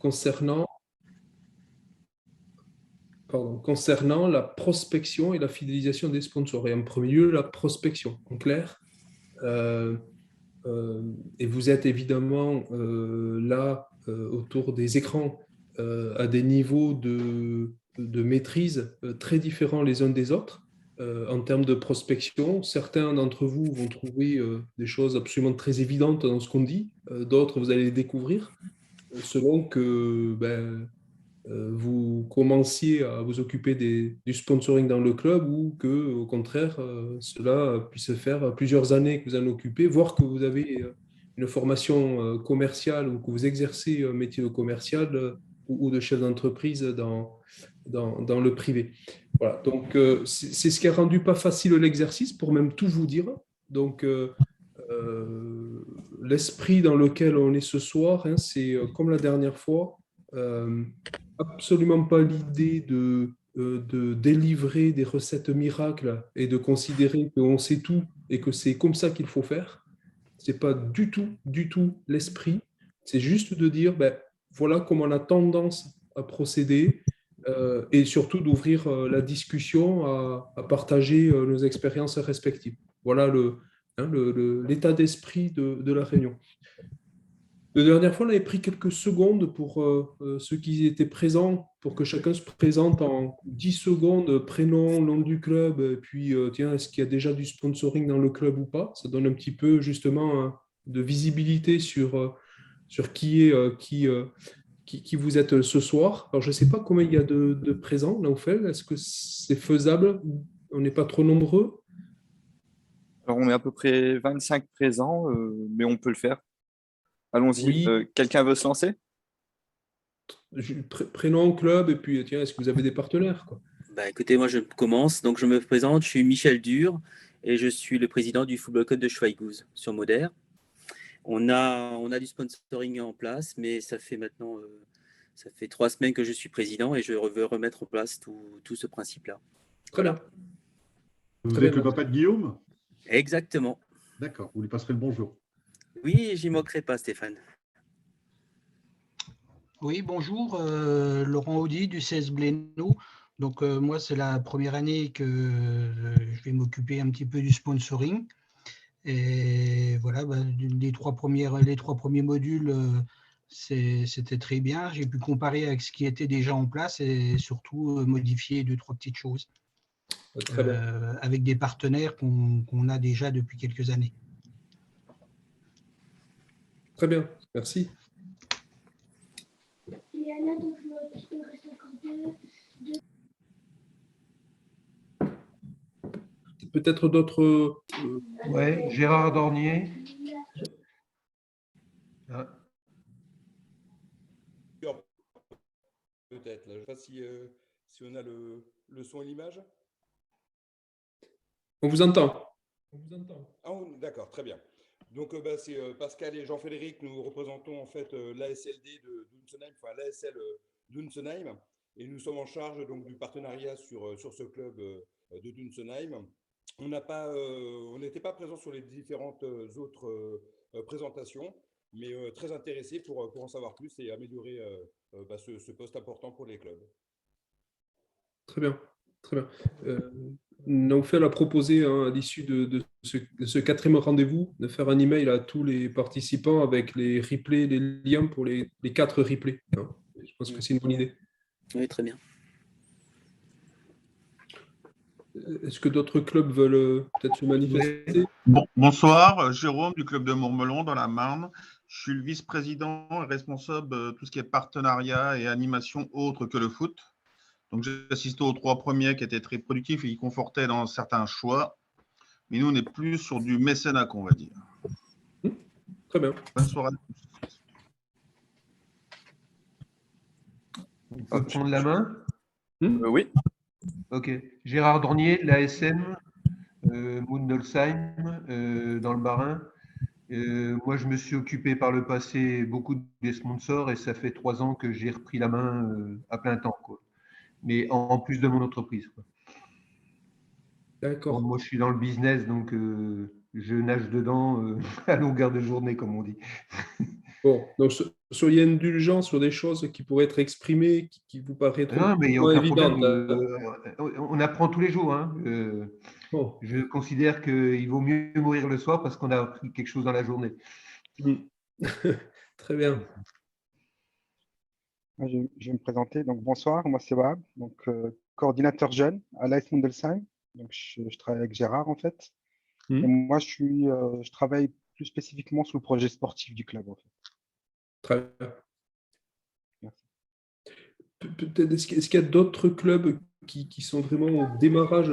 concernant, concernant la prospection et la fidélisation des sponsors. Et en premier lieu, la prospection, en clair. Euh, et vous êtes évidemment là autour des écrans à des niveaux de maîtrise très différents les uns des autres en termes de prospection. Certains d'entre vous vont trouver des choses absolument très évidentes dans ce qu'on dit, d'autres vous allez les découvrir selon que vous commenciez à vous occuper du sponsoring dans le club ou que, au contraire, cela puisse faire plusieurs années que vous en occupez, voire que vous avez une formation commerciale ou que vous exercez un métier de commercial ou de chef d'entreprise dans le privé. Voilà, donc c'est ce qui a rendu pas facile l'exercice, pour même tout vous dire. Donc, l'esprit dans lequel on est ce soir, hein, c'est comme la dernière fois, euh, absolument pas l'idée de délivrer des recettes miracles et de considérer qu'on sait tout et que c'est comme ça qu'il faut faire. C'est pas du tout l'esprit. C'est juste de dire, ben, voilà comment on a tendance à procéder et surtout d'ouvrir la discussion à partager nos expériences respectives. Voilà l'état d'esprit de la réunion. La dernière fois, on avait pris quelques secondes pour ceux qui étaient présents, pour que chacun se présente en 10 secondes, prénom, nom du club, et puis tiens, est-ce qu'il y a déjà du sponsoring dans le club ou pas? Ça donne un petit peu justement de visibilité sur qui vous êtes ce soir. Alors, je ne sais pas combien il y a de présents là au fait. Est-ce que c'est faisable? On n'est pas trop nombreux? Alors, on est à peu près 25 présents, mais on peut le faire. Allons-y. Oui, Quelqu'un veut se lancer? prénom, club, et puis tiens, est-ce que vous avez des partenaires, quoi? Bah, écoutez, moi je commence, donc je me présente, je suis Michel Dur et je suis le président du Football Club de Schweighouse sur Moder. On a du sponsoring en place, mais ça fait maintenant ça fait 3 semaines que je suis président et je veux remettre en place tout ce principe-là. Très Voilà. bien. Vous Très êtes bien. le papa de Guillaume? Exactement. D'accord, vous lui passerez le bonjour. Oui, j'y manquerai pas, Stéphane. Oui, bonjour, Laurent Audy du CS Blénaud. Donc, moi, c'est la première année que je vais m'occuper un petit peu du sponsoring. Et voilà, les trois premiers modules, c'était très bien. J'ai pu comparer avec ce qui était déjà en place et surtout modifier deux, trois petites choses Très bien. avec des partenaires qu'on a déjà depuis quelques années. Très bien, merci. Donc il me reste encore deux. Peut-être d'autres. Ouais, Gérard Dornier. Ah. Peut-être. Là. Je ne sais pas si on a le son et l'image. On vous entend. Ah, d'accord, très bien. Donc, c'est Pascal et Jean-Frédéric. Nous représentons en fait l'ASLD de Dunsenheim, enfin l'ASL Dunsenheim. Et nous sommes en charge donc, du partenariat sur ce club de Dunsenheim. On n'était pas présent sur les différentes autres présentations, mais très intéressés pour en savoir plus et améliorer ce poste important pour les clubs. Très bien. Très bien. Naoufel a proposé à l'issue de ce quatrième rendez-vous de faire un email à tous les participants avec les replays, les liens pour les 4 replays. Hein. Je pense que c'est une bonne idée. Oui, très bien. Est-ce que d'autres clubs veulent peut-être se manifester? Bonsoir, Jérôme du club de Mourmelon dans la Marne. Je suis le vice-président et responsable de tout ce qui est partenariat et animation autre que le foot. Donc, j'ai assisté aux 3 premiers qui étaient très productifs et qui confortaient dans certains choix. Mais nous, on est plus sur du mécénat, qu'on va dire. Très bien. Bonne soirée. On peut prendre la main? Oui. Ok. Gérard Dornier, l'ASM, Mundelsheim, dans le Bas-Rhin. Moi, je me suis occupé par le passé beaucoup des sponsors et ça fait 3 ans que j'ai repris la main à plein temps, quoi. Mais en plus de mon entreprise, quoi. D'accord. Bon, moi, je suis dans le business, donc je nage dedans à longueur de journée, comme on dit. Bon, donc soyez indulgents sur des choses qui pourraient être exprimées, qui vous paraîtront Non, mais il n'y a moins aucun évidentes. problème. On apprend tous les jours, hein. Bon. Je considère qu'il vaut mieux mourir le soir parce qu'on a appris quelque chose dans la journée. Très bien. Je vais me présenter. Donc, bonsoir, moi c'est Wahab, donc, coordinateur jeune à l'AS Mundelsheim. Donc, je travaille avec Gérard en fait. Et moi, je travaille plus spécifiquement sur le projet sportif du club en fait. Très bien. Merci. Peut-être, est-ce qu'il y a d'autres clubs qui sont vraiment au démarrage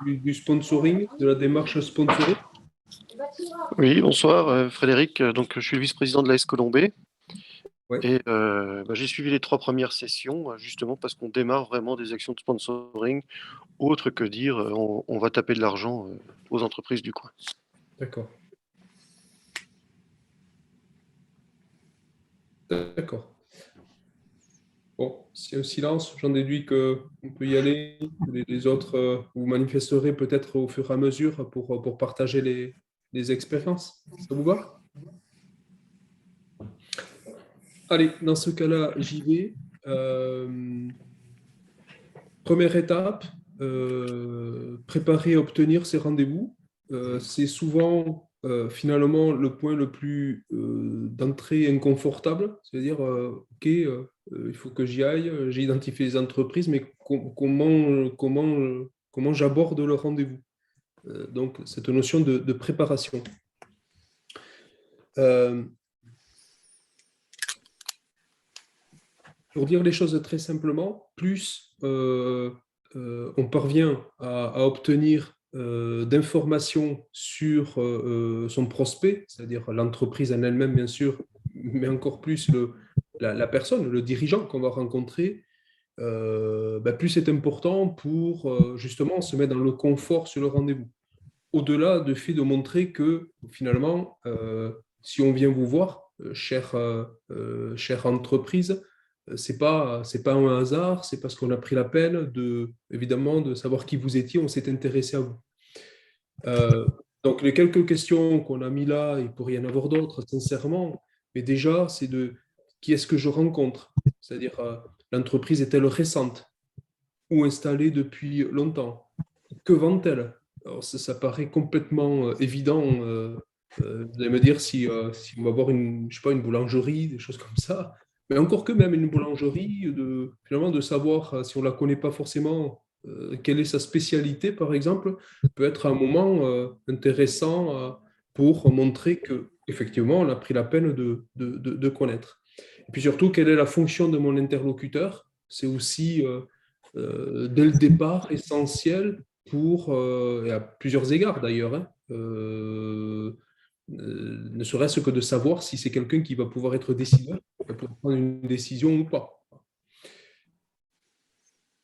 du sponsoring, de la démarche sponsoring? Oui, bonsoir, Frédéric. Donc, je suis le vice-président de l'AS Colombais. Ouais. Et j'ai suivi les 3 premières sessions, justement parce qu'on démarre vraiment des actions de sponsoring, autre que dire on va taper de l'argent aux entreprises du coin. D'accord. D'accord. Bon, s'il y a un silence, j'en déduis qu'on peut y aller. Les autres, vous manifesterez peut-être au fur et à mesure pour partager les expériences. Ça vous va? Allez, dans ce cas-là, j'y vais. Première étape, préparer et obtenir ces rendez-vous. C'est souvent finalement le point le plus d'entrée inconfortable. C'est-à-dire, OK, il faut que j'y aille, j'ai identifié les entreprises, mais comment j'aborde le rendez-vous? Donc, cette notion de préparation. Pour dire les choses très simplement, plus on parvient à obtenir d'informations sur son prospect, c'est-à-dire l'entreprise en elle-même, bien sûr, mais encore plus la personne, le dirigeant qu'on va rencontrer, plus c'est important pour justement se mettre dans le confort sur le rendez-vous. Au-delà du fait de montrer que finalement, si on vient vous voir, chère entreprise, c'est pas un hasard, c'est parce qu'on a pris la peine évidemment de savoir qui vous étiez, on s'est intéressé à vous. Donc les quelques questions qu'on a mis là, il pourrait y en avoir d'autres, sincèrement, mais déjà c'est de qui est-ce que je rencontre, c'est-à-dire l'entreprise est-elle récente ou installée depuis longtemps, que vend-elle? Alors ça paraît complètement évident. Vous allez me dire si on va avoir je sais pas, une boulangerie, des choses comme ça. Mais encore que même une boulangerie, finalement de savoir si on ne la connaît pas forcément, quelle est sa spécialité, par exemple, peut être un moment intéressant pour montrer qu'effectivement, on a pris la peine de connaître. Et puis surtout, quelle est la fonction de mon interlocuteur? C'est aussi, dès le départ, essentiel et à plusieurs égards d'ailleurs, hein, ne serait-ce que de savoir si c'est quelqu'un qui va pouvoir être décideur, qui va pouvoir prendre une décision ou pas.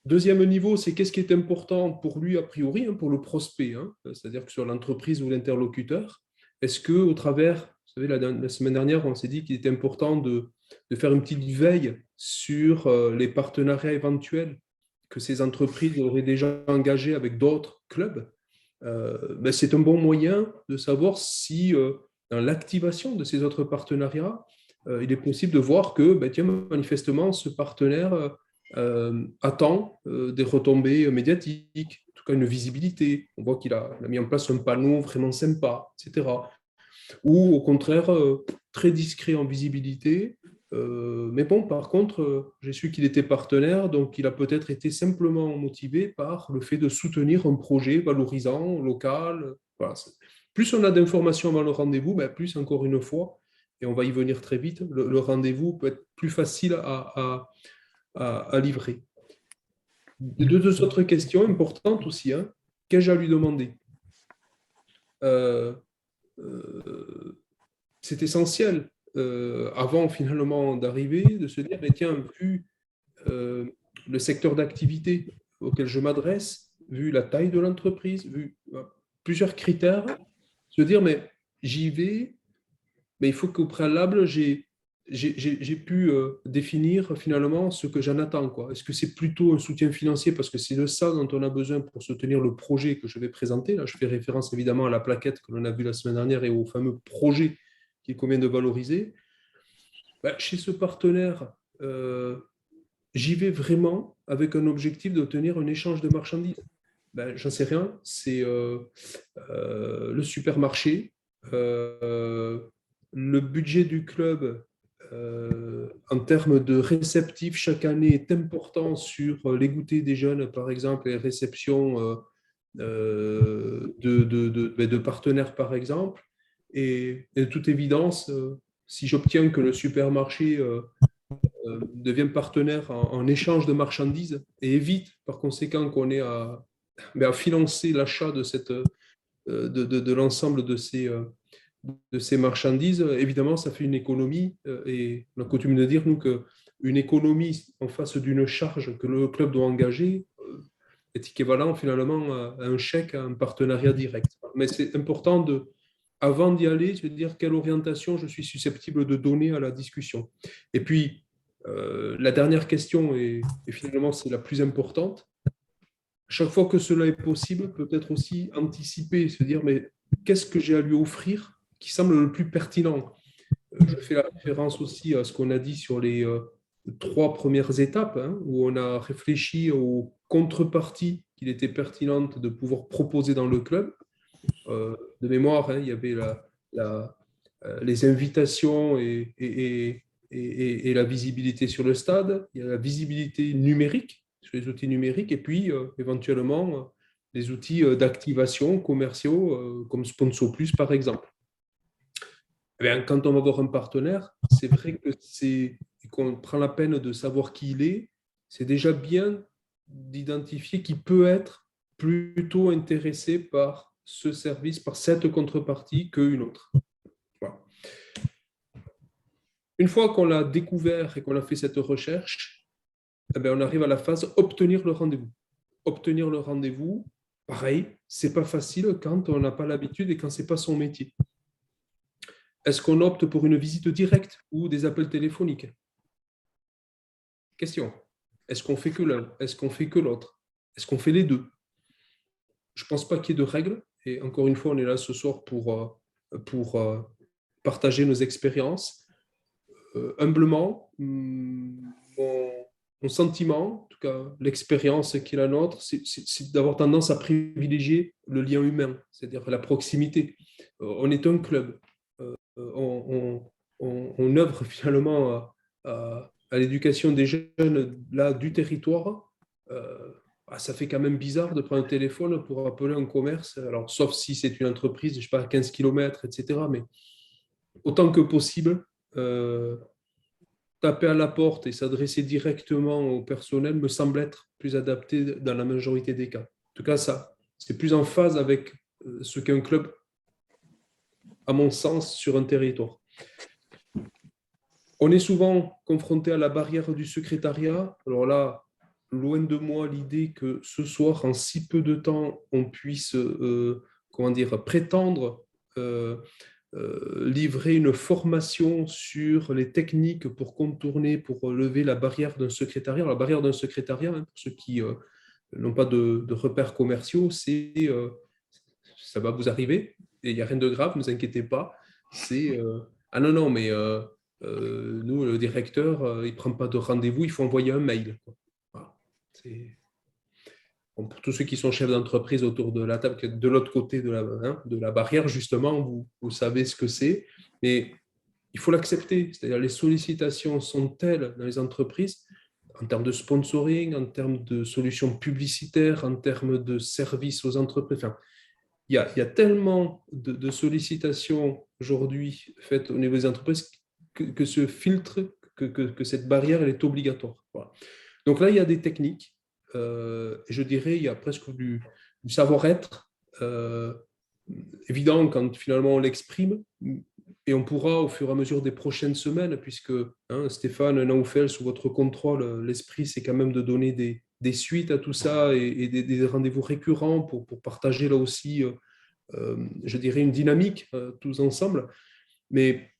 Deuxième niveau, c'est qu'est-ce qui est important pour lui a priori, hein, pour le prospect, hein, c'est-à-dire que sur l'entreprise ou l'interlocuteur. Est-ce qu'au travers, vous savez, la semaine dernière, on s'est dit qu'il était important de faire une petite veille sur les partenariats éventuels que ces entreprises auraient déjà engagés avec d'autres clubs. C'est un bon moyen de savoir si dans l'activation de ces autres partenariats, il est possible de voir que tiens, manifestement, ce partenaire attend des retombées médiatiques, en tout cas une visibilité. On voit qu'il a mis en place un panneau vraiment sympa, etc. Ou au contraire, très discret en visibilité. Mais bon, par contre, j'ai su qu'il était partenaire, donc il a peut-être été simplement motivé par le fait de soutenir un projet valorisant, local. Voilà. Plus on a d'informations avant le rendez-vous, plus encore une fois, et on va y venir très vite, le rendez-vous peut être plus facile à livrer. Deux autres questions importantes aussi. Hein. Qu'ai-je à lui demander? C'est essentiel. Avant finalement d'arriver, de se dire, tiens, vu le secteur d'activité auquel je m'adresse, vu la taille de l'entreprise, vu plusieurs critères, se dire, mais j'y vais, mais il faut qu'au préalable, j'ai j'ai pu définir finalement ce que j'en attends, quoi. Est-ce que c'est plutôt un soutien financier parce que c'est de ça dont on a besoin pour soutenir le projet que je vais présenter. Là, je fais référence évidemment à la plaquette que l'on a vue la semaine dernière et au fameux projet qu'il convient de valoriser. Ben, chez ce partenaire, j'y vais vraiment avec un objectif d'obtenir un échange de marchandises. Ben, j'en sais rien, c'est le supermarché, le budget du club en termes de réceptifs chaque année est important sur les goûters des jeunes, par exemple, les réceptions de partenaires, par exemple. Et de toute évidence, si j'obtiens que le supermarché devient partenaire en échange de marchandises et évite par conséquent qu'on ait à financer l'achat de l'ensemble de ces marchandises, évidemment, ça fait une économie et on a coutume de dire, nous, qu'une économie en face d'une charge que le club doit engager est équivalent finalement à un chèque, à un partenariat direct. Mais c'est important avant d'y aller, se dire quelle orientation je suis susceptible de donner à la discussion. Et puis, la dernière question, et finalement c'est la plus importante, chaque fois que cela est possible, peut-être aussi anticiper, se dire, mais qu'est-ce que j'ai à lui offrir qui semble le plus pertinent? Je fais la référence aussi à ce qu'on a dit sur les 3 premières étapes, hein, où on a réfléchi aux contreparties qu'il était pertinente de pouvoir proposer dans le club. De mémoire, hein, il y avait les invitations et la visibilité sur le stade, il y a la visibilité numérique sur les outils numériques et puis éventuellement les outils d'activation commerciaux comme Sponsor Plus par exemple. Eh bien, quand on va voir un partenaire, c'est vrai que qu'on prend la peine de savoir qui il est, c'est déjà bien d'identifier qui peut être plutôt intéressé par ce service, par cette contrepartie qu'une autre. Voilà. Une fois qu'on l'a découvert et qu'on a fait cette recherche, eh bien, on arrive à la phase obtenir le rendez-vous. Obtenir le rendez-vous, pareil, c'est pas facile quand on n'a pas l'habitude et quand c'est pas son métier. Est-ce qu'on opte pour une visite directe ou des appels téléphoniques? Question. Est-ce qu'on fait que l'un? Est-ce qu'on fait que l'autre? Est-ce qu'on fait les deux? Je ne pense pas qu'il y ait de règles. Et encore une fois, on est là ce soir pour partager nos expériences. Humblement, mon sentiment, en tout cas l'expérience qui est la nôtre, c'est d'avoir tendance à privilégier le lien humain, c'est-à-dire la proximité. On est un club. On œuvre finalement à l'éducation des jeunes là, du territoire. Ça fait quand même bizarre de prendre un téléphone pour appeler un commerce, alors, sauf si c'est une entreprise, je sais pas, à 15 km, etc. Mais autant que possible, taper à la porte et s'adresser directement au personnel me semble être plus adapté dans la majorité des cas. En tout cas, ça, c'est plus en phase avec ce qu'est un club, à mon sens, sur un territoire. On est souvent confronté à la barrière du secrétariat. Alors là, loin de moi l'idée que ce soir, en si peu de temps, on puisse prétendre livrer une formation sur les techniques pour contourner, pour lever la barrière d'un secrétariat. Alors, la barrière d'un secrétariat, hein, pour ceux qui n'ont pas de repères commerciaux, ça va vous arriver, et il n'y a rien de grave, ne vous inquiétez pas. C'est ah non, mais nous, le directeur, il ne prend pas de rendez-vous, il faut envoyer un mail. Voilà. Bon, pour tous ceux qui sont chefs d'entreprise autour de la table, de l'autre côté de la barrière, justement, vous savez ce que c'est, mais il faut l'accepter. C'est-à-dire les sollicitations sont telles dans les entreprises, en termes de sponsoring, en termes de solutions publicitaires, en termes de services aux entreprises. Enfin, il y a tellement de sollicitations aujourd'hui faites au niveau des entreprises que ce filtre, que cette barrière, elle est obligatoire. Voilà. Donc là, il y a des techniques. Je dirais, il y a presque du savoir-être évident quand finalement on l'exprime, et on pourra au fur et à mesure des prochaines semaines, puisque Stéphane Naoufel, sous votre contrôle, l'esprit c'est quand même de donner des suites à tout ça et des rendez-vous récurrents pour partager là aussi, je dirais, une dynamique tous ensemble. Mais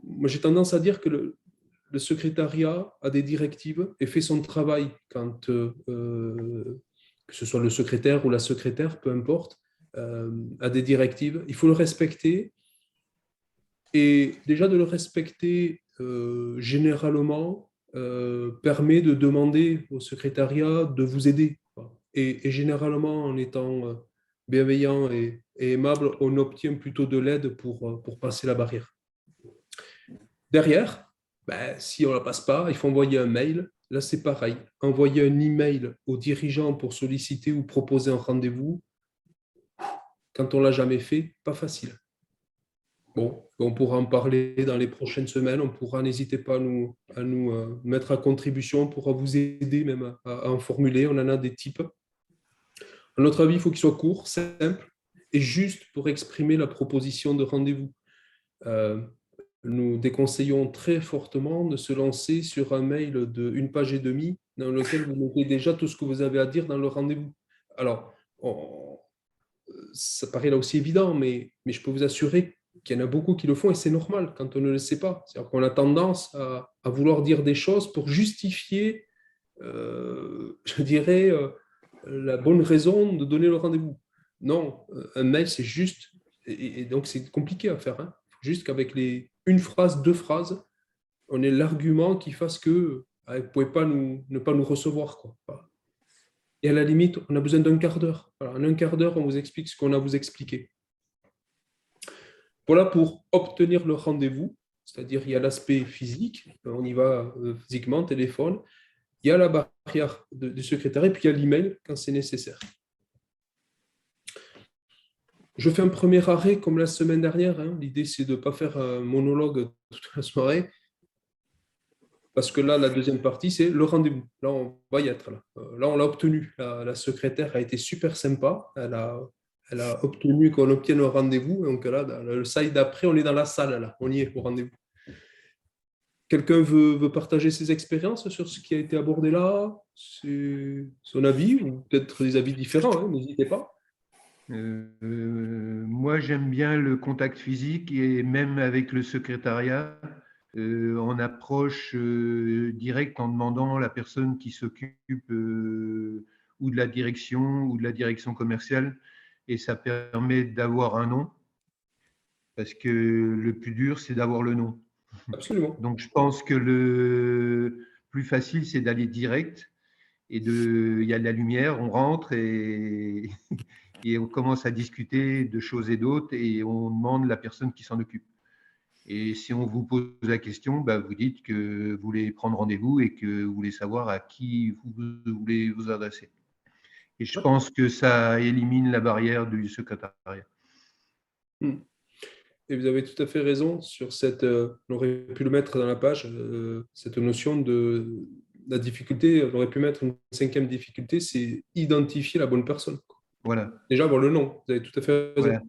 moi, j'ai tendance à dire que le secrétariat a des directives et fait son travail quand, que ce soit le secrétaire ou la secrétaire, peu importe, a des directives. Il faut le respecter. Et déjà de le respecter généralement permet de demander au secrétariat de vous aider. Et généralement, en étant bienveillant et aimable, on obtient plutôt de l'aide pour passer la barrière. Derrière, si on ne la passe pas, il faut envoyer un mail. Là, c'est pareil. Envoyer un email au dirigeant pour solliciter ou proposer un rendez-vous, quand on ne l'a jamais fait, pas facile. Bon, on pourra en parler dans les prochaines semaines. On pourra, n'hésitez pas à nous mettre à contribution. On pourra vous aider même à en formuler. On en a des types. À notre avis, il faut qu'il soit court, simple et juste pour exprimer la proposition de rendez-vous. Nous déconseillons très fortement de se lancer sur un mail d'une page et demie dans lequel vous mettez déjà tout ce que vous avez à dire dans le rendez-vous. Alors, ça paraît là aussi évident, mais je peux vous assurer qu'il y en a beaucoup qui le font et c'est normal quand on ne le sait pas. C'est-à-dire qu'on a tendance à vouloir dire des choses pour justifier, je dirais, la bonne raison de donner le rendez-vous. Non, un mail, c'est juste, et donc c'est compliqué à faire, hein. Juste qu'avec une phrase, 2 phrases, on ait l'argument qui fasse que vous ne pouvez pas ne pas nous recevoir, quoi. Et à la limite, on a besoin d'un quart d'heure. Voilà, en un quart d'heure, on vous explique ce qu'on a à vous expliquer. Voilà pour obtenir le rendez-vous, c'est-à-dire il y a l'aspect physique, on y va physiquement, téléphone, il y a la barrière du secrétariat, puis il y a l'email quand c'est nécessaire. Je fais un premier arrêt comme la semaine dernière. Hein. L'idée, c'est de ne pas faire un monologue toute la soirée. Parce que là, la deuxième partie, c'est le rendez-vous. Là, on va y être. Là, on l'a obtenu. La secrétaire a été super sympa. Elle a obtenu qu'on obtienne le rendez-vous. Donc là, dans le slide d'après, on est dans la salle. Là. On y est au rendez-vous. Quelqu'un veut partager ses expériences sur ce qui a été abordé là, son avis, ou peut-être des avis différents, hein, n'hésitez pas. Moi, j'aime bien le contact physique et même avec le secrétariat, en approche directe en demandant à la personne qui s'occupe ou de la direction commerciale, et ça permet d'avoir un nom, parce que le plus dur, c'est d'avoir le nom. Absolument. Donc, je pense que le plus facile, c'est d'aller direct, et il y a de la lumière, on rentre et on commence à discuter de choses et d'autres et on demande la personne qui s'en occupe. Et si on vous pose la question, vous dites que vous voulez prendre rendez-vous et que vous voulez savoir à qui vous voulez vous adresser. Et je pense que ça élimine la barrière du secrétariat. Et vous avez tout à fait raison sur cette, on aurait pu le mettre dans la page, cette notion de la difficulté, on aurait pu mettre une 5e difficulté, c'est identifier la bonne personne. Voilà. Déjà, avoir le nom, vous avez tout à fait raison. Voilà.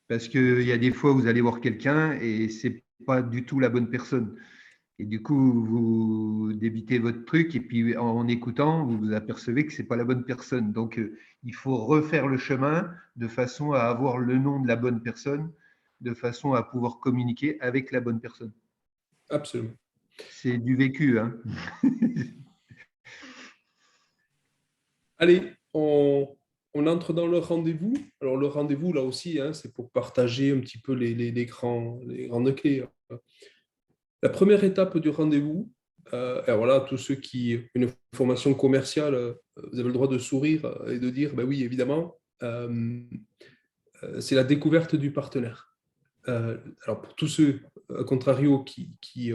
Parce qu'il y a des fois où vous allez voir quelqu'un et ce n'est pas du tout la bonne personne. Et du coup, vous débitez votre truc et puis en écoutant, vous vous apercevez que ce n'est pas la bonne personne. Donc, il faut refaire le chemin de façon à avoir le nom de la bonne personne, de façon à pouvoir communiquer avec la bonne personne. Absolument. C'est du vécu, hein. Allez, on entre dans le rendez-vous. Alors, le rendez-vous, là aussi, hein, c'est pour partager un petit peu les grandes clés. La première étape du rendez-vous, et voilà, tous ceux qui ont une formation commerciale, vous avez le droit de sourire et de dire, oui, évidemment, c'est la découverte du partenaire. Alors, pour tous ceux, à contrario, qui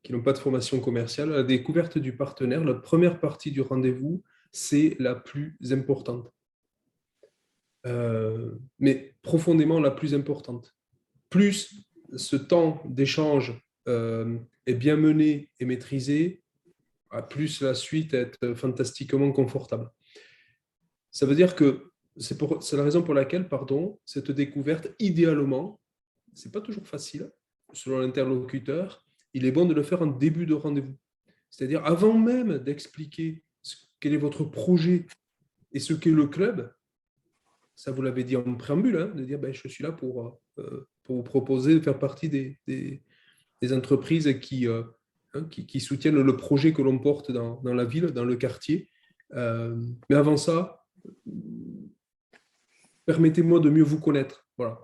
n'ont pas de formation commerciale, la découverte du partenaire, la première partie du rendez-vous, c'est la plus importante. Mais profondément la plus importante. Plus ce temps d'échange est bien mené et maîtrisé, plus la suite est fantastiquement confortable. Ça veut dire que c'est la raison pour laquelle, cette découverte, idéalement, ce n'est pas toujours facile, selon l'interlocuteur, il est bon de le faire en début de rendez-vous. C'est-à-dire avant même d'expliquer quel est votre projet et ce qu'est le club, ça vous l'avez dit en préambule, hein, de dire je suis là pour vous proposer de faire partie des entreprises qui soutiennent le projet que l'on porte dans la ville, dans le quartier. Mais avant ça, permettez-moi de mieux vous connaître. Voilà.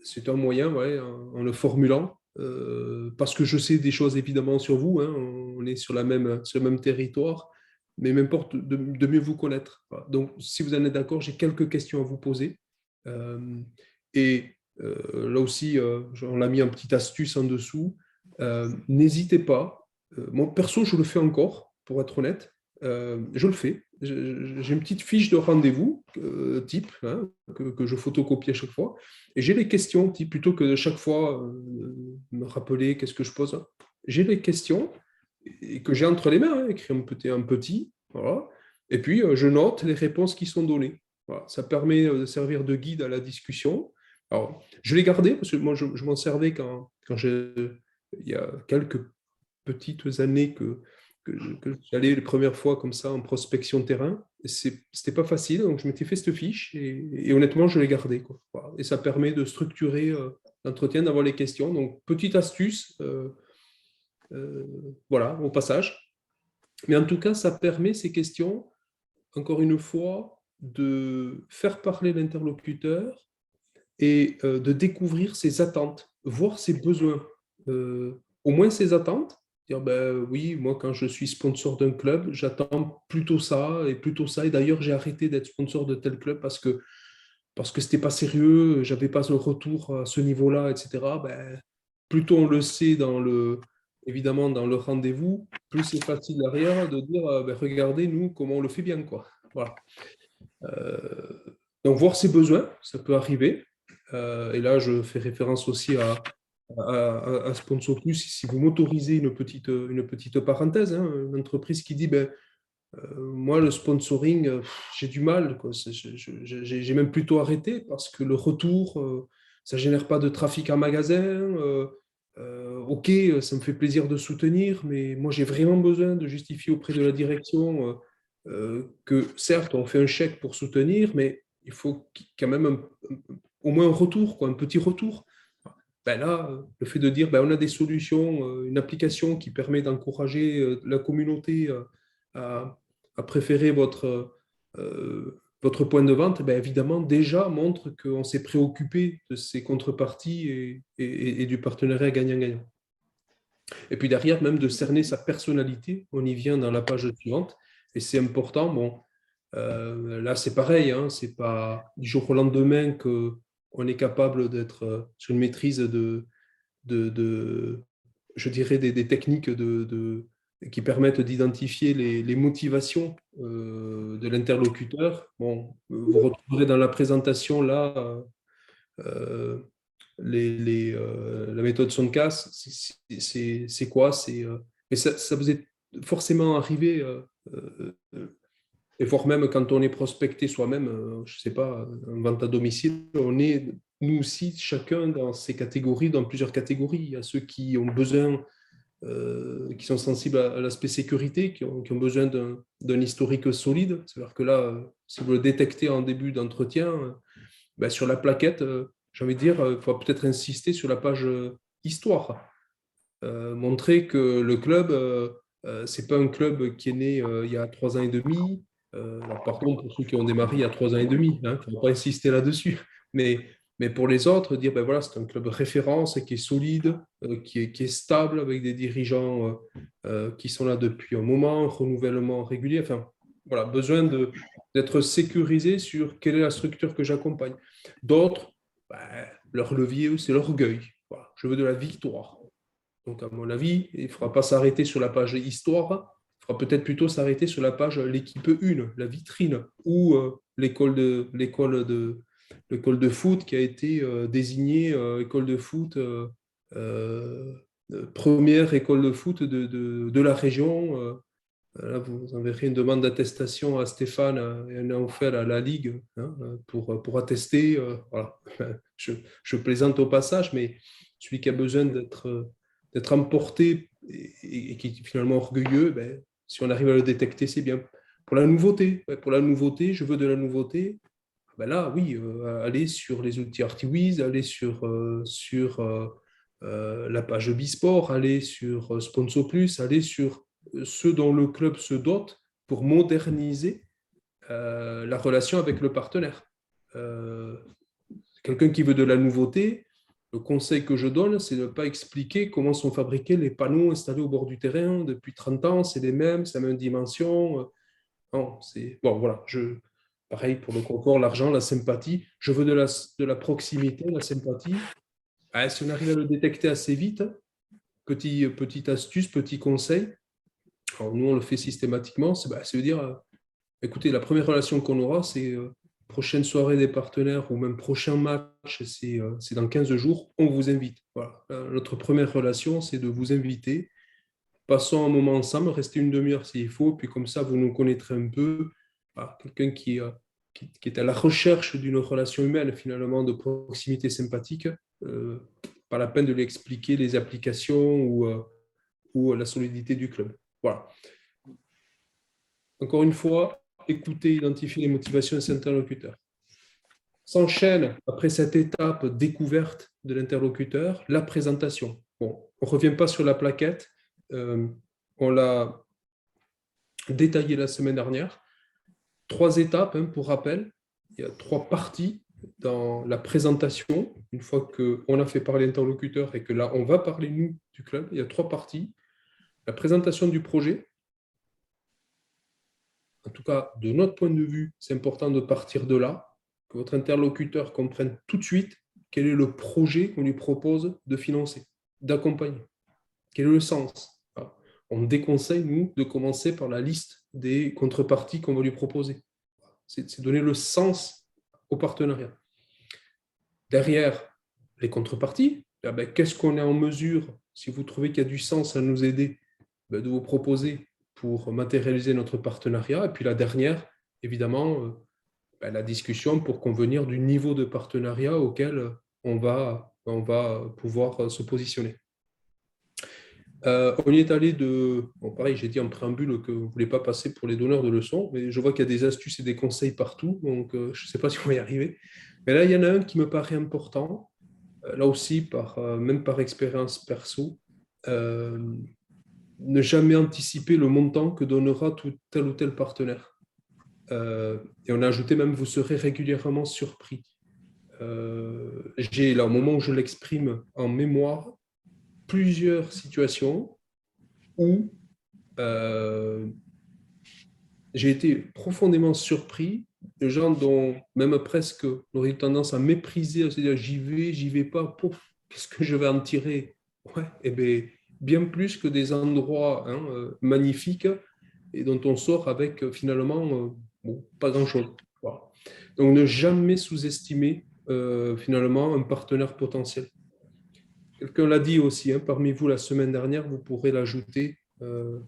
C'est un moyen, en le formulant, parce que je sais des choses évidemment sur vous, hein, on est sur le même territoire, mais m'importe de mieux vous connaître. Voilà. Donc, si vous en êtes d'accord, j'ai quelques questions à vous poser. Là aussi, on l'a mis en petite astuce en dessous. N'hésitez pas. Moi, perso, je le fais encore, pour être honnête. Je le fais. J'ai une petite fiche de rendez-vous type hein, que je photocopie à chaque fois. Et j'ai les questions type, plutôt que de chaque fois me rappeler qu'est-ce que je pose. J'ai les questions et que j'ai entre les mains, hein, écrit un petit. Voilà. Et puis, je note les réponses qui sont données. Voilà. Ça permet de servir de guide à la discussion. Alors, je l'ai gardé parce que moi, je m'en servais quand il y a quelques petites années que j'allais les premières fois comme ça en prospection de terrain. C'était pas facile, donc je m'étais fait cette fiche et honnêtement, je l'ai gardée. Voilà. Et ça permet de structurer l'entretien, d'avoir les questions. Donc, petite astuce, voilà, au passage. Mais en tout cas, ça permet ces questions, encore une fois, de faire parler l'interlocuteur et de découvrir ses attentes, voir ses besoins. Au moins ses attentes, dire oui, moi quand je suis sponsor d'un club, j'attends plutôt ça, et d'ailleurs j'ai arrêté d'être sponsor de tel club parce que c'était pas sérieux, j'avais pas un retour à ce niveau-là, etc. Plutôt on le sait évidemment dans le rendez-vous, plus c'est facile derrière de dire regardez nous comment on le fait bien, quoi. Voilà. Donc voir ses besoins, ça peut arriver. Et là, je fais référence aussi à Sponsor Plus. Si vous m'autorisez une petite parenthèse, hein, une entreprise qui dit moi, le sponsoring, j'ai du mal, quoi. J'ai même plutôt arrêté parce que le retour, ça ne génère pas de trafic en magasin. Ok, ça me fait plaisir de soutenir, mais moi, j'ai vraiment besoin de justifier auprès de la direction que certes, on fait un chèque pour soutenir, mais il faut quand même au moins un retour, quoi, un petit retour. Là, le fait de dire on a des solutions, une application qui permet d'encourager la communauté à préférer votre point de vente, évidemment, déjà montre qu'on s'est préoccupé de ces contreparties et du partenariat gagnant-gagnant. Et puis derrière, même de cerner sa personnalité, on y vient dans la page suivante, et c'est important. Bon, là, c'est pareil, hein, c'est pas du jour au lendemain qu'on est capable d'être sur une maîtrise je dirais, des techniques qui permettent d'identifier les motivations de l'interlocuteur. Bon, vous retrouverez dans la présentation là la méthode Soncas. C'est quoi? Mais ça vous est forcément arrivé, et voire même quand on est prospecté soi-même, je ne sais pas, en vente à domicile, on est nous aussi, chacun dans ces catégories, dans plusieurs catégories. Il y a ceux qui ont besoin, qui sont sensibles à l'aspect sécurité, qui ont besoin d'un historique solide. C'est-à-dire que là, si vous le détectez en début d'entretien, sur la plaquette, j'ai envie de dire, il faut peut-être insister sur la page histoire. Montrer que le club, ce n'est pas un club qui est né il y a 3 ans et demi. Alors, par contre, pour ceux qui ont démarré il y a 3 ans et demi, il ne faut pas insister là-dessus. Mais pour les autres, dire voilà, c'est un club référence qui est solide, qui est stable, avec des dirigeants qui sont là depuis un moment, renouvellement régulier. Enfin, voilà, besoin d'être sécurisé sur quelle est la structure que j'accompagne. D'autres, leur levier, c'est l'orgueil. Voilà, je veux de la victoire. Donc, à mon avis, il ne faudra pas s'arrêter sur la page histoire, il faudra peut-être plutôt s'arrêter sur la page l'équipe 1, la vitrine, ou l'école de foot qui a été désignée école de foot, première école de foot de la région. Là, vous enverrez une demande d'attestation à Stéphane et on a offert à la Ligue hein, pour attester. Voilà. Je plaisante au passage, mais celui qui a besoin d'être emporté et qui est finalement orgueilleux, si on arrive à le détecter, c'est bien. Pour la nouveauté, je veux de la nouveauté. Ben là, oui, allez sur les outils Artiwiz, allez sur la page Bisport, allez sur Sponsor Plus, allez sur ce dont le club se dote pour moderniser la relation avec le partenaire. Quelqu'un qui veut de la nouveauté, le conseil que je donne, c'est de ne pas expliquer comment sont fabriqués les panneaux installés au bord du terrain depuis 30 ans, c'est les mêmes, c'est la même dimension. Non, c'est... Bon, voilà, pareil pour le confort, l'argent, la sympathie. Je veux de la proximité, la sympathie. Si on arrive à le détecter assez vite, petite astuce, petit conseil, alors nous on le fait systématiquement, c'est de dire, écoutez, la première relation qu'on aura, c'est prochaine soirée des partenaires ou même prochain match, c'est dans 15 jours, on vous invite. Voilà. Notre première relation, c'est de vous inviter. Passons un moment ensemble, restez une demi-heure s'il faut, puis comme ça, vous nous connaîtrez un peu. Voilà. Quelqu'un qui est à la recherche d'une relation humaine, finalement, de proximité sympathique, pas la peine de lui expliquer les applications ou la solidité du club. Voilà. Encore une fois, écouter, identifier les motivations de ses interlocuteurs. S'enchaîne, après cette étape découverte de l'interlocuteur, la présentation. Bon, on ne revient pas sur la plaquette. On l'a détaillé la semaine dernière. 3 étapes, pour rappel. Il y a 3 parties dans la présentation. Une fois qu'on a fait parler l'interlocuteur et que là, on va parler, nous, du club, il y a 3 parties. La présentation du projet. En tout cas, de notre point de vue, c'est important de partir de là, que votre interlocuteur comprenne tout de suite quel est le projet qu'on lui propose de financer, d'accompagner. Quel est le sens? On déconseille, nous, de commencer par la liste des contreparties qu'on va lui proposer. C'est donner le sens au partenariat. Derrière les contreparties, qu'est-ce qu'on est en mesure, si vous trouvez qu'il y a du sens à nous aider, de vous proposer pour matérialiser notre partenariat. Et puis la dernière, évidemment, la discussion pour convenir du niveau de partenariat auquel on va pouvoir se positionner. On y est allé de... Bon, pareil, j'ai dit en préambule que vous ne voulez pas passer pour les donneurs de leçons, mais je vois qu'il y a des astuces et des conseils partout, donc je ne sais pas si on va y arriver. Mais là, il y en a un qui me paraît important, là aussi, même par expérience perso, ne jamais anticiper le montant que donnera tel ou tel partenaire. Et on a ajouté même, vous serez régulièrement surpris. J'ai là, au moment où je l'exprime en mémoire, plusieurs situations où j'ai été profondément surpris de gens dont même presque on aurait eu tendance à mépriser, à se dire j'y vais pas, pouf, qu'est-ce que je vais en tirer? Ouais, eh bien, bien plus que des endroits magnifiques et dont on sort avec finalement pas grand-chose. Voilà. Donc, ne jamais sous-estimer finalement un partenaire potentiel. Quelqu'un l'a dit aussi, parmi vous la semaine dernière, vous pourrez l'ajouter. Une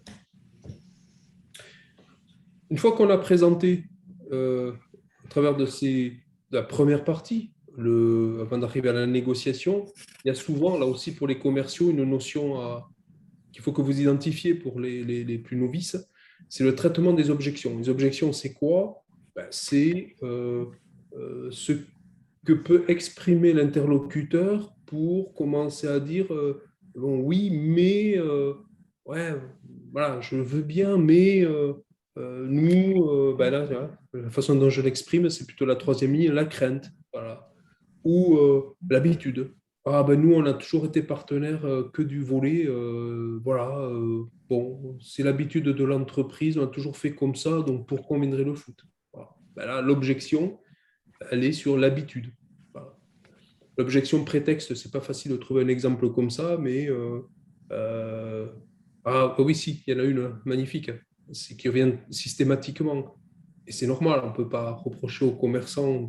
fois qu'on a présenté à travers de la première partie, avant d'arriver à la négociation, il y a souvent, là aussi pour les commerciaux, une notion qu'il faut que vous identifiez pour les plus novices, c'est le traitement des objections. Les objections, c'est quoi? C'est ce que peut exprimer l'interlocuteur pour commencer à dire bon, oui, mais ouais, voilà, je veux bien, mais nous, là, la façon dont je l'exprime, c'est plutôt la 3e ligne, la crainte, voilà, ou l'habitude. Nous, on a toujours été partenaires que du volley. Voilà, bon, c'est l'habitude de l'entreprise, on a toujours fait comme ça, donc pourquoi on viendrait le foot? Voilà. Là, l'objection, elle est sur l'habitude. Voilà. L'objection prétexte, c'est pas facile de trouver un exemple comme ça, mais oui, si, il y en a une magnifique, c'est qui revient systématiquement. Et c'est normal, on ne peut pas reprocher aux commerçants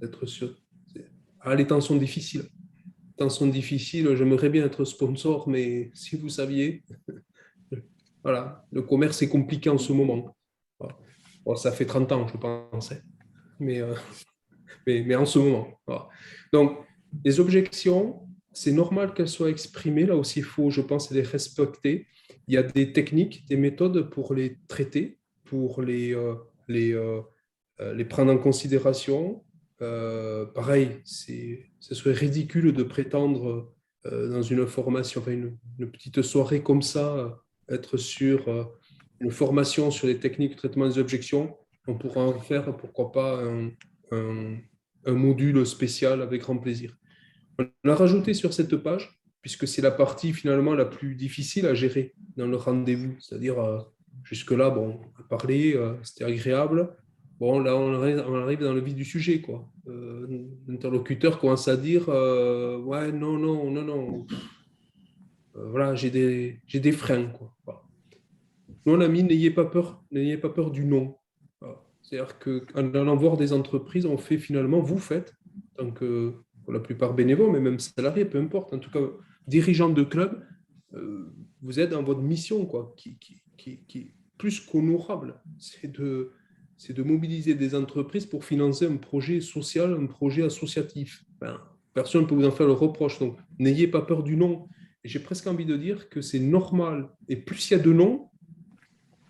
d'être sûr. Les temps sont difficiles. J'aimerais bien être sponsor, mais si vous saviez, voilà, le commerce est compliqué en ce moment. Voilà. Bon, ça fait 30 ans, je pense, mais en ce moment. Voilà. Donc, les objections, c'est normal qu'elles soient exprimées. Là aussi, il faut, je pense, les respecter. Il y a des techniques, des méthodes pour les traiter, pour les prendre en considération. pareil, ce serait ridicule de prétendre dans une formation, enfin une petite soirée comme ça, être sur une formation sur les techniques de traitement des objections. On pourra en faire, pourquoi pas, un module spécial avec grand plaisir. On a rajouté sur cette page, puisque c'est la partie finalement la plus difficile à gérer dans le rendez-vous, c'est-à-dire jusque-là, bon, on a parlé, c'était agréable. Bon, là, on arrive dans le vif du sujet, quoi. L'interlocuteur commence à dire ouais, non. Voilà, j'ai des freins, quoi. Voilà. Nous, on a mis n'ayez pas peur du non. Voilà. C'est-à-dire qu'en allant voir des entreprises, on fait finalement, vous faites, tant que pour la plupart bénévoles, mais même salariés, peu importe, en tout cas, dirigeants de club, vous êtes dans votre mission, quoi, qui est plus qu'honorable. C'est de mobiliser des entreprises pour financer un projet social, un projet associatif. Ben, personne ne peut vous en faire le reproche. Donc, n'ayez pas peur du non. Et j'ai presque envie de dire que c'est normal. Et plus il y a de non,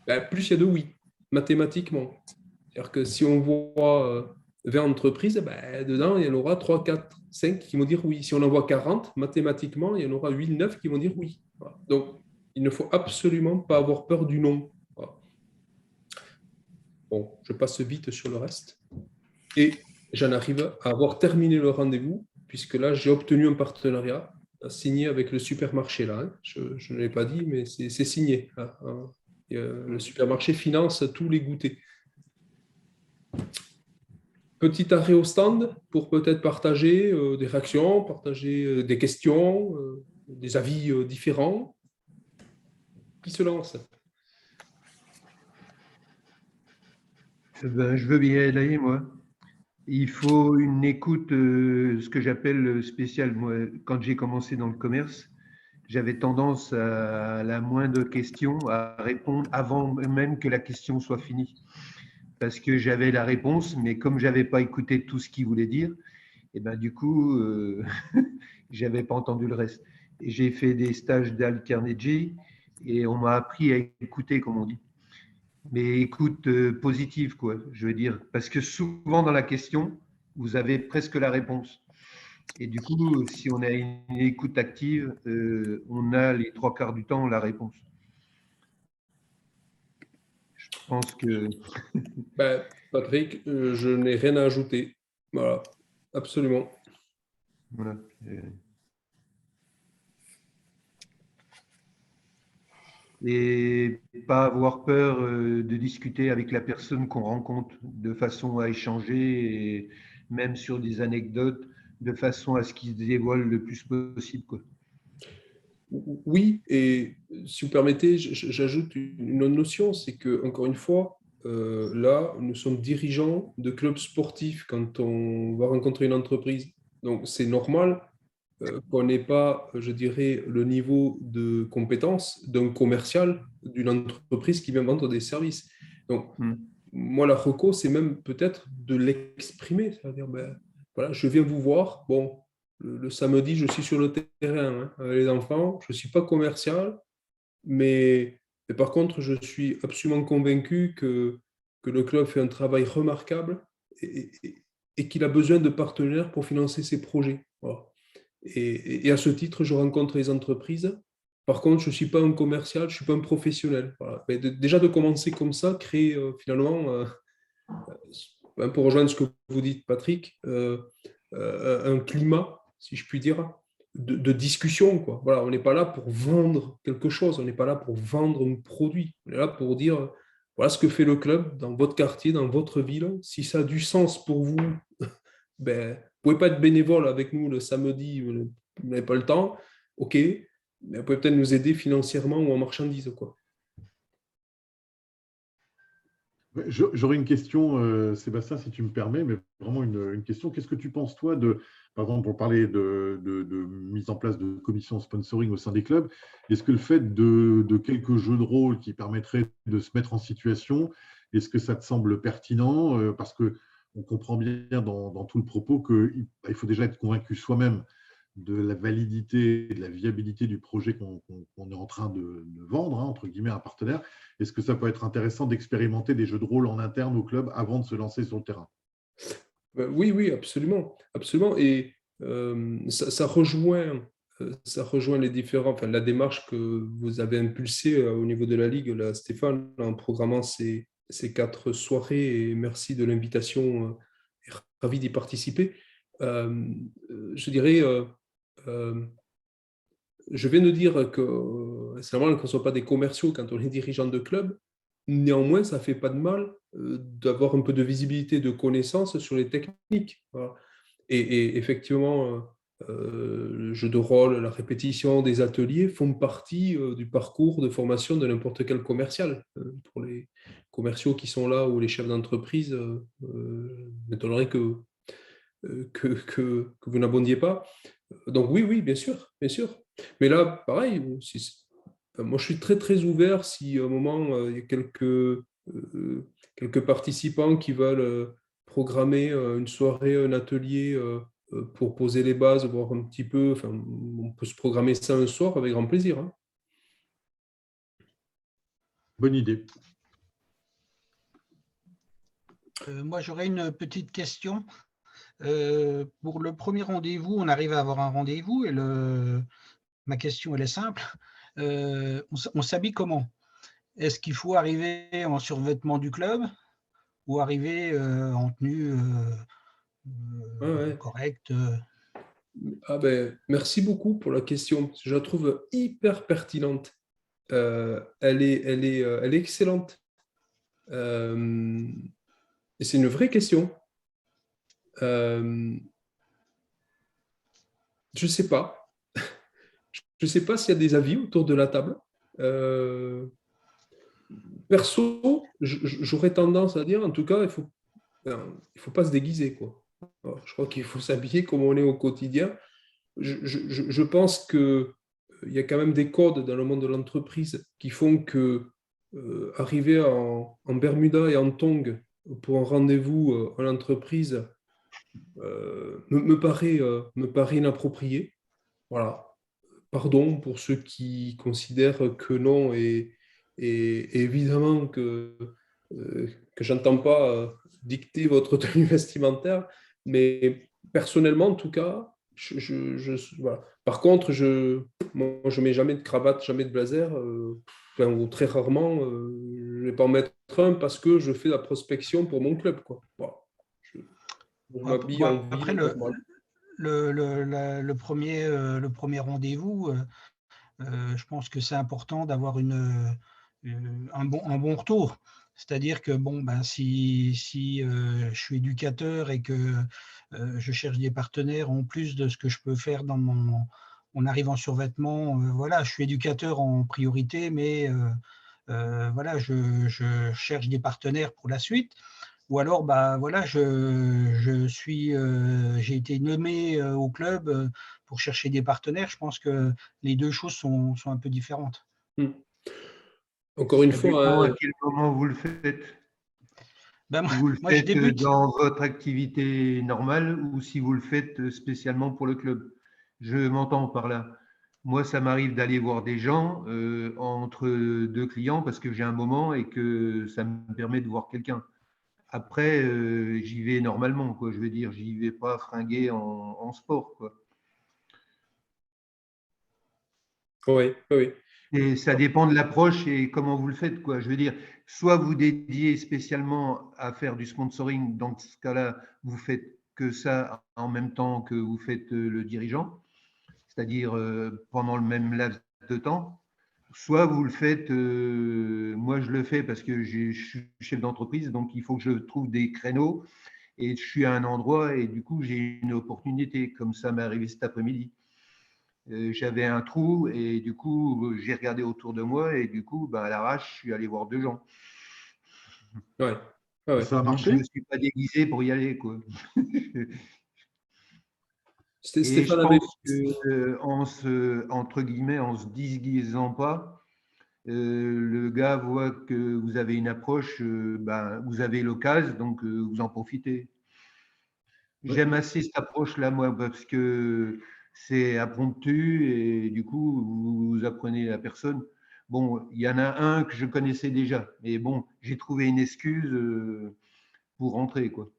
ben, plus il y a de oui, mathématiquement. C'est-à-dire que si on voit 20 entreprises, ben, dedans, il y en aura 3, 4, 5 qui vont dire oui. Si on en voit 40, mathématiquement, il y en aura 8, 9 qui vont dire oui. Voilà. Donc, il ne faut absolument pas avoir peur du non. Voilà. Bon, je passe vite sur le reste. Et j'en arrive à avoir terminé le rendez-vous, puisque là, j'ai obtenu un partenariat signé avec le supermarché. Là, hein. Je ne l'ai pas dit, mais c'est signé. Là, hein. Le supermarché finance tous les goûters. Petit arrêt au stand pour peut-être partager des réactions, partager des questions, des avis différents. Qui se lance? Ben, je veux bien aller, moi. Il faut une écoute, ce que j'appelle spéciale. Moi, quand j'ai commencé dans le commerce, j'avais tendance à la moindre question à répondre avant même que la question soit finie. Parce que j'avais la réponse, mais comme je n'avais pas écouté tout ce qu'il voulait dire, et ben, du coup, je n'avais pas entendu le reste. Et j'ai fait des stages d'Al Carnegie et on m'a appris à écouter, comme on dit. Mais écoute positive, quoi, je veux dire. Parce que souvent dans la question, vous avez presque la réponse. Et du coup, si on a une écoute active, on a les 3/4 du temps la réponse. Je pense que… Ben, Patrick, je n'ai rien à ajouter. Voilà, absolument. Voilà. Et pas avoir peur de discuter avec la personne qu'on rencontre de façon à échanger, et même sur des anecdotes, de façon à ce qu'ils se dévoilent le plus possible, quoi. Oui, et si vous permettez, j'ajoute une autre notion, c'est que, encore une fois, là, nous sommes dirigeants de clubs sportifs quand on va rencontrer une entreprise. Donc, c'est normal qu'on n'ait pas, je dirais, le niveau de compétence d'un commercial d'une entreprise qui vient vendre des services. Donc, moi, la reco, c'est même peut-être de l'exprimer, c'est-à-dire, ben, voilà, je viens vous voir, bon, le samedi, je suis sur le terrain, hein, avec les enfants, je ne suis pas commercial, mais par contre, je suis absolument convaincu que le club fait un travail remarquable et qu'il a besoin de partenaires pour financer ses projets. Voilà. Et à ce titre, je rencontre les entreprises. Par contre, je ne suis pas un commercial, je ne suis pas un professionnel. Voilà. Mais déjà de commencer comme ça, créer finalement, pour rejoindre ce que vous dites, Patrick, un climat, si je puis dire, de discussion, quoi. Voilà, on n'est pas là pour vendre quelque chose, on n'est pas là pour vendre un produit. On est là pour dire, voilà ce que fait le club dans votre quartier, dans votre ville. Si ça a du sens pour vous, ben, vous ne pouvez pas être bénévole avec nous le samedi, vous n'avez pas le temps, ok, mais vous pouvez peut-être nous aider financièrement ou en marchandises, quoi. J'aurais une question, Sébastien, si tu me permets, mais vraiment une question. Qu'est-ce que tu penses, toi, par exemple, pour parler de mise en place de commissions sponsoring au sein des clubs, est-ce que le fait de quelques jeux de rôle qui permettraient de se mettre en situation, est-ce que ça te semble pertinent? Parce qu'on comprend bien dans tout le propos qu'il faut déjà être convaincu soi-même de la validité et de la viabilité du projet qu'on est en train de vendre, hein, entre guillemets, à un partenaire. Est-ce que ça peut être intéressant d'expérimenter des jeux de rôle en interne au club avant de se lancer sur le terrain? Oui, oui, absolument, absolument. Et ça rejoint les différents, enfin, la démarche que vous avez impulsée au niveau de la Ligue, là, Stéphane, en programmant ces 4 soirées. Et merci de l'invitation. Ravi d'y participer. Je dirais, je viens de dire que c'est normal qu'on ne soit pas des commerciaux quand on est dirigeant de club. Néanmoins, ça ne fait pas de mal d'avoir un peu de visibilité, de connaissances sur les techniques. Voilà. Et effectivement, le jeu de rôle, la répétition des ateliers font partie du parcours de formation de n'importe quel commercial. Pour les commerciaux qui sont là ou les chefs d'entreprise, m'étonnerait que vous n'abondiez pas. Donc oui, oui, bien sûr, bien sûr. Mais là, pareil, moi je suis très très ouvert si à un moment il y a quelques participants qui veulent programmer une soirée, un atelier pour poser les bases, voir un petit peu, enfin, on peut se programmer ça un soir avec grand plaisir. Hein. Bonne idée. Moi, j'aurais une petite question. Pour le premier rendez-vous, on arrive à avoir un rendez-vous et ma question, elle est simple. On s'habille comment? Est-ce qu'il faut arriver en survêtement du club ou arriver en tenue Ouais. correcte? Ah ben, merci beaucoup pour la question. Je la trouve hyper pertinente. Elle est excellente. Et c'est une vraie question. Je ne sais pas. Je ne sais pas s'il y a des avis autour de la table. Perso, j'aurais tendance à dire, en tout cas, il faut pas se déguiser, quoi. Alors, je crois qu'il faut s'habiller comme on est au quotidien. Je pense qu'il y a quand même des codes dans le monde de l'entreprise qui font que arriver en Bermuda et en tongs pour un rendez-vous en entreprise me paraît inapproprié. Voilà. Pardon pour ceux qui considèrent que non, et évidemment que j'entends pas dicter votre tenue vestimentaire, mais personnellement, en tout cas, voilà. Par contre, moi, je mets jamais de cravate, jamais de blazer, enfin, ou très rarement, je vais pas en mettre un parce que je fais la prospection pour mon club, quoi. Voilà. Je m'habille en Après, ville normale. le premier rendez-vous, je pense que c'est important d'avoir un bon retour. C'est-à-dire que bon, ben, si je suis éducateur et que je cherche des partenaires en plus de ce que je peux faire on arrive en survêtement, voilà, je suis éducateur en priorité, mais voilà, je cherche des partenaires pour la suite. Ou alors, bah, voilà, j'ai été nommé au club pour chercher des partenaires. Je pense que les deux choses sont un peu différentes. Encore une Ça fois, dépend à quel moment vous le faites. Ben, Si vous le moi, je faites débute. dans votre activité normale ou si vous le faites spécialement pour le club. Je m'entends par là. Moi, ça m'arrive d'aller voir des gens entre deux clients parce que j'ai un moment et que ça me permet de voir quelqu'un. Après, j'y vais normalement, quoi. Je veux dire, j'y vais pas fringué en sport, quoi. Oui, oui. Et ça dépend de l'approche et comment vous le faites, quoi. Je veux dire, soit vous dédiez spécialement à faire du sponsoring, dans ce cas-là, vous faites que ça en même temps que vous faites le dirigeant, c'est-à-dire pendant le même laps de temps. Soit vous le faites, moi je le fais parce que je suis chef d'entreprise, donc il faut que je trouve des créneaux et je suis à un endroit et du coup j'ai une opportunité, comme ça m'est arrivé cet après-midi. J'avais un trou et du coup j'ai regardé autour de moi et du coup à l'arrache je suis allé voir deux gens. Ouais. Ouais. Ça a Donc je marché? ne me suis pas déguisé pour y aller, quoi. Et je Stéphane avait. pense que entre guillemets, en se déguisant pas, le gars voit que vous avez une approche, vous avez l'occasion, donc vous en profitez. J'aime assez cette approche-là, moi, parce que c'est impromptu et du coup, vous apprenez la personne. Bon, il y en a un que je connaissais déjà, mais bon, j'ai trouvé une excuse pour rentrer, quoi.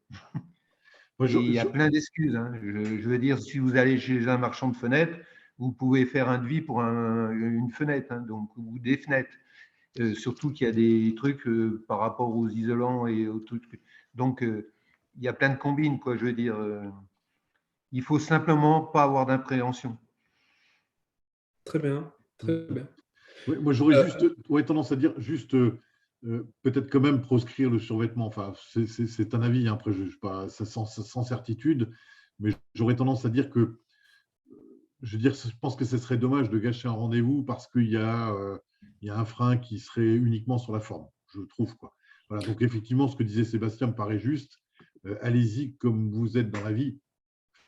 Moi, Et il y a plein d'excuses, hein. Je veux dire, si vous allez chez un marchand de fenêtres, vous pouvez faire un devis pour une fenêtre, hein, donc, ou des fenêtres. Surtout qu'il y a des trucs par rapport aux isolants et aux trucs. Donc, il y a plein de combines, quoi. Je veux dire, il faut simplement pas avoir d'impréhension. Très bien, très bien. Oui, moi, j'aurais juste tendance à dire juste peut-être quand même proscrire le survêtement. Enfin, c'est un avis, hein, après, je pas sans certitude, mais j'aurais tendance à dire que, je veux dire, je pense que ce serait dommage de gâcher un rendez-vous parce qu'il y a un frein qui serait uniquement sur la forme, je trouve, quoi. Voilà, donc effectivement, ce que disait Sébastien me paraît juste. Allez-y comme vous êtes dans la vie,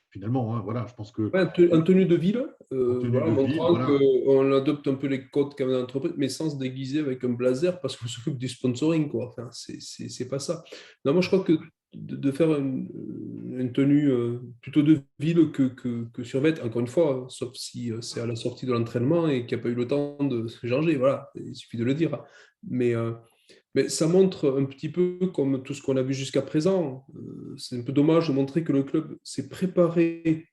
finalement, hein, voilà, je pense que… Ouais, en tenue de ville, tenue de ville, montrant voilà. qu'on adopte un peu les codes quand même d'entreprise, mais sans se déguiser avec un blazer parce qu'on s'occupe du sponsoring, quoi. Enfin, c'est pas ça. Non, moi, je crois que de faire une tenue plutôt de ville que survêt, encore une fois, sauf si c'est à la sortie de l'entraînement et qu'il n'y a pas eu le temps de se changer, voilà, il suffit de le dire. Mais ça montre un petit peu comme tout ce qu'on a vu jusqu'à présent. C'est un peu dommage de montrer que le club s'est préparé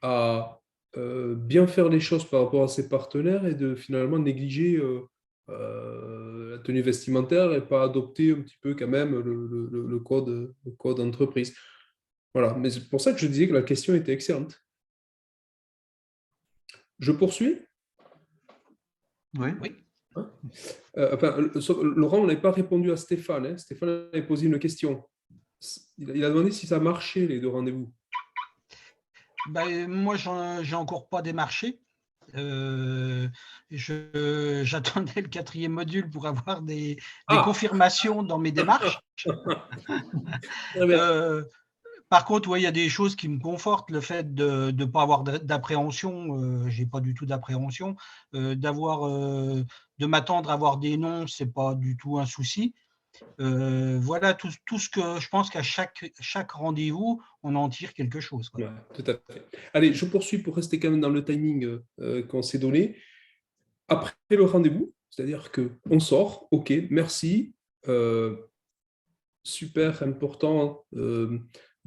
à bien faire les choses par rapport à ses partenaires et de finalement négliger la tenue vestimentaire et pas adopter un petit peu quand même le code d'entreprise. Voilà, mais c'est pour ça que je disais que la question était excellente. Je poursuis? Oui. Laurent, on n'avait pas répondu à Stéphane. Hein. Stéphane avait posé une question. Il a demandé si ça marchait, les deux rendez-vous. Moi, j'ai encore pas démarché. J'attendais le 4e module pour avoir des confirmations dans mes démarches. Par contre, ouais, il y a des choses qui me confortent. Le fait de ne pas avoir d'appréhension, j'ai pas du tout d'appréhension. De m'attendre à avoir des noms, c'est pas du tout un souci. Voilà tout ce que je pense qu'à chaque rendez-vous, on en tire quelque chose. Ouais, tout à fait. Allez, je poursuis pour rester quand même dans le timing qu'on s'est donné. Après le rendez-vous, c'est-à-dire qu'on sort, ok, merci, super important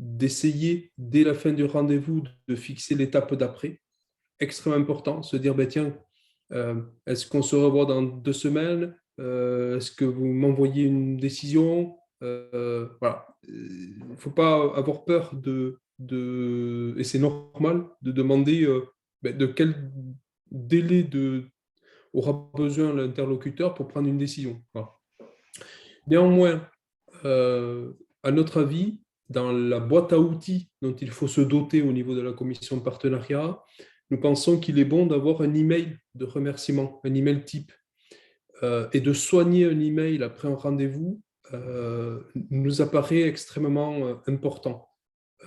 d'essayer dès la fin du rendez-vous de fixer l'étape d'après. Extrêmement important, se dire, tiens, est-ce qu'on se revoit dans 2 semaines? Est-ce que vous m'envoyez une décision? Voilà. Il ne faut pas avoir peur et c'est normal de demander de quel délai aura besoin l'interlocuteur pour prendre une décision. Voilà. Néanmoins, à notre avis, dans la boîte à outils dont il faut se doter au niveau de la commission de partenariat, nous pensons qu'il est bon d'avoir un email de remerciement, un email type. Et de soigner un email après un rendez-vous nous apparaît extrêmement important.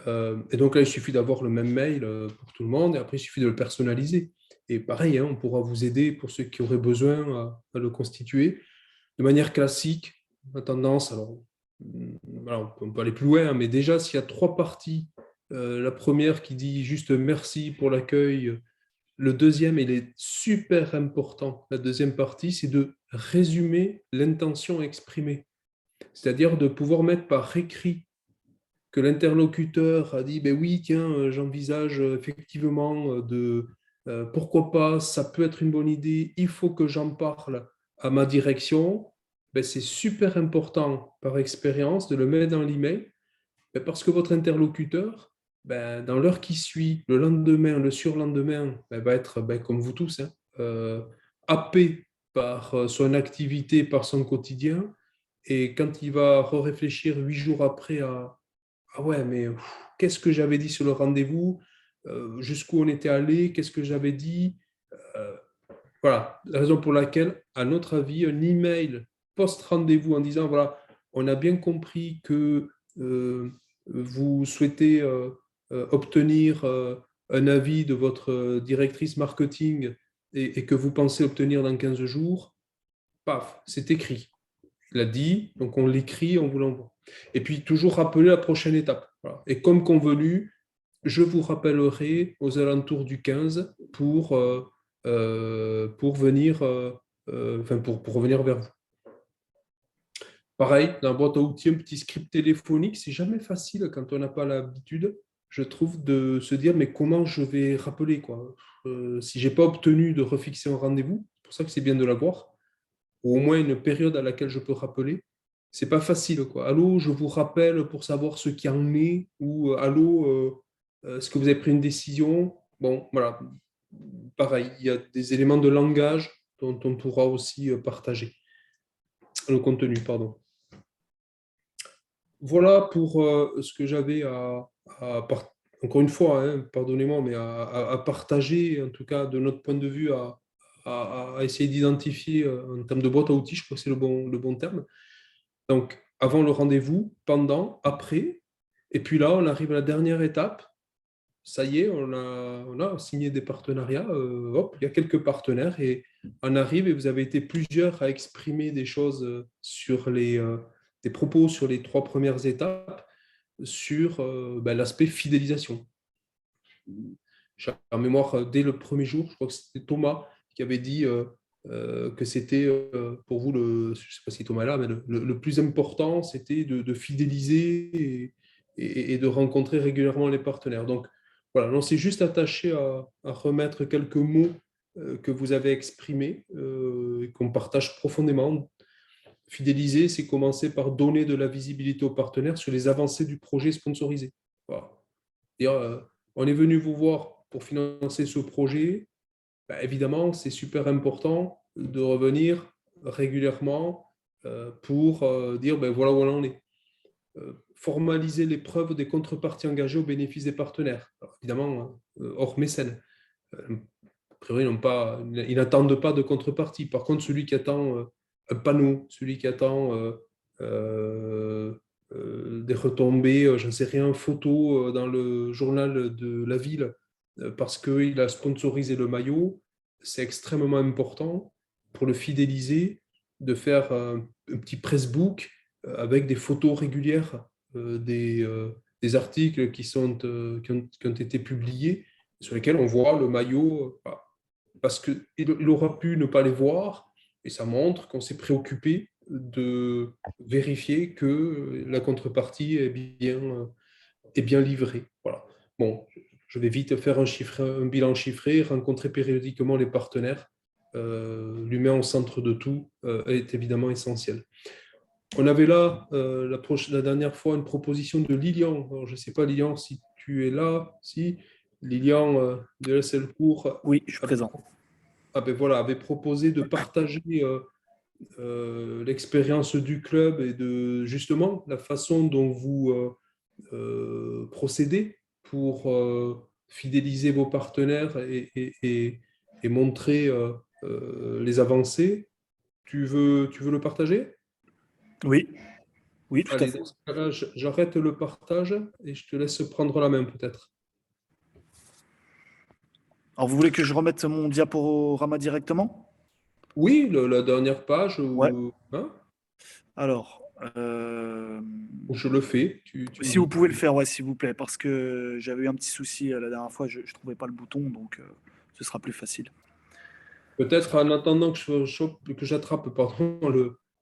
Et donc là, il suffit d'avoir le même mail pour tout le monde, et après, il suffit de le personnaliser. Et pareil, hein, on pourra vous aider pour ceux qui auraient besoin à le constituer. De manière classique, on a tendance, alors on peut aller plus loin, hein, mais déjà, s'il y a 3 parties, la première qui dit juste merci pour l'accueil, le deuxième, il est super important. La deuxième partie, c'est de résumer l'intention exprimée. C'est-à-dire de pouvoir mettre par écrit que l'interlocuteur a dit, oui, tiens, j'envisage effectivement pourquoi pas, ça peut être une bonne idée, il faut que j'en parle à ma direction. C'est super important par expérience de le mettre dans l'email parce que votre interlocuteur, dans l'heure qui suit, le lendemain, le surlendemain, va être comme vous tous, hein, happé par son activité, par son quotidien. Et quand il va réfléchir 8 jours après à « Ah ouais, mais qu'est-ce que j'avais dit sur le rendez-vous, jusqu'où on était allé, qu'est-ce que j'avais dit ?» Voilà, la raison pour laquelle, à notre avis, un email post-rendez-vous en disant « Voilà, on a bien compris que… vous souhaitez obtenir un avis de votre directrice marketing et que vous pensez obtenir dans 15 jours, paf, c'est écrit. Il a dit, donc on l'écrit, on vous l'envoie. Et puis toujours rappeler la prochaine étape. Voilà. Et comme convenu, je vous rappellerai aux alentours du 15 pour revenir vers vous. Pareil, dans la boîte à outils, un petit script téléphonique, c'est jamais facile quand on n'a pas l'habitude, je trouve, de se dire mais comment je vais rappeler quoi. Si j'ai pas obtenu de refixer un rendez-vous, c'est pour ça que c'est bien de l'avoir, ou au moins une période à laquelle je peux rappeler. C'est pas facile quoi. Allô, je vous rappelle pour savoir ce qu'il en est, ou allô, est-ce que vous avez pris une décision? Bon, voilà. Pareil, il y a des éléments de langage dont on pourra aussi partager le contenu, pardon. Voilà pour ce que j'avais encore une fois, hein, pardonnez-moi, mais à partager, en tout cas de notre point de vue, à essayer d'identifier en termes de boîte à outils, je crois que c'est le bon terme. Donc, avant le rendez-vous, pendant, après, et puis là, on arrive à la dernière étape. Ça y est, on a signé des partenariats. Hop, il y a quelques partenaires et on arrive et vous avez été plusieurs à exprimer des choses sur des propos sur les 3 premières étapes sur l'aspect fidélisation. J'ai en mémoire, dès le premier jour, je crois que c'était Thomas qui avait dit que c'était pour vous, je ne sais pas si Thomas est là, mais le plus important, c'était de fidéliser et de rencontrer régulièrement les partenaires. Donc, voilà, on s'est juste attaché à remettre quelques mots que vous avez exprimés et qu'on partage profondément. Fidéliser, c'est commencer par donner de la visibilité aux partenaires sur les avancées du projet sponsorisé. Voilà. On est venu vous voir pour financer ce projet. Évidemment, c'est super important de revenir régulièrement pour dire voilà où on en est. Formaliser les preuves des contreparties engagées au bénéfice des partenaires. Alors, évidemment, hors mécène. A priori, ils n'attendent pas de contrepartie. Par contre, celui qui attend un panneau, celui qui attend des retombées, je ne sais rien, photos dans le journal de la ville parce qu'il a sponsorisé le maillot, c'est extrêmement important pour le fidéliser de faire un petit pressbook avec des photos régulières des articles qui ont été publiés, sur lesquels on voit le maillot, parce qu'il aura pu ne pas les voir, et ça montre qu'on s'est préoccupé de vérifier que la contrepartie est bien livrée. Voilà. Bon, je vais vite faire un bilan chiffré, rencontrer périodiquement les partenaires. L'humain au centre de tout est évidemment essentiel. On avait là, la dernière fois, une proposition de Lilian. Alors, je ne sais pas, Lilian, si tu es là. Si Lilian de la Selcourt. Oui, je suis présent. Voilà, avait proposé de partager l'expérience du club et de justement la façon dont vous procédez pour fidéliser vos partenaires et montrer les avancées. Tu veux le partager ? Oui, tout Allez, à fait. dans ce cas-là, j'arrête le partage et je te laisse prendre la main peut-être. Alors, vous voulez que je remette mon diaporama directement? Oui, la dernière page. Ouais. Hein, alors, je le fais. Si vous pouvez le faire, ouais, s'il vous plaît, parce que j'avais eu un petit souci la dernière fois, je ne trouvais pas le bouton, donc ce sera plus facile. Peut-être en attendant que j'attrape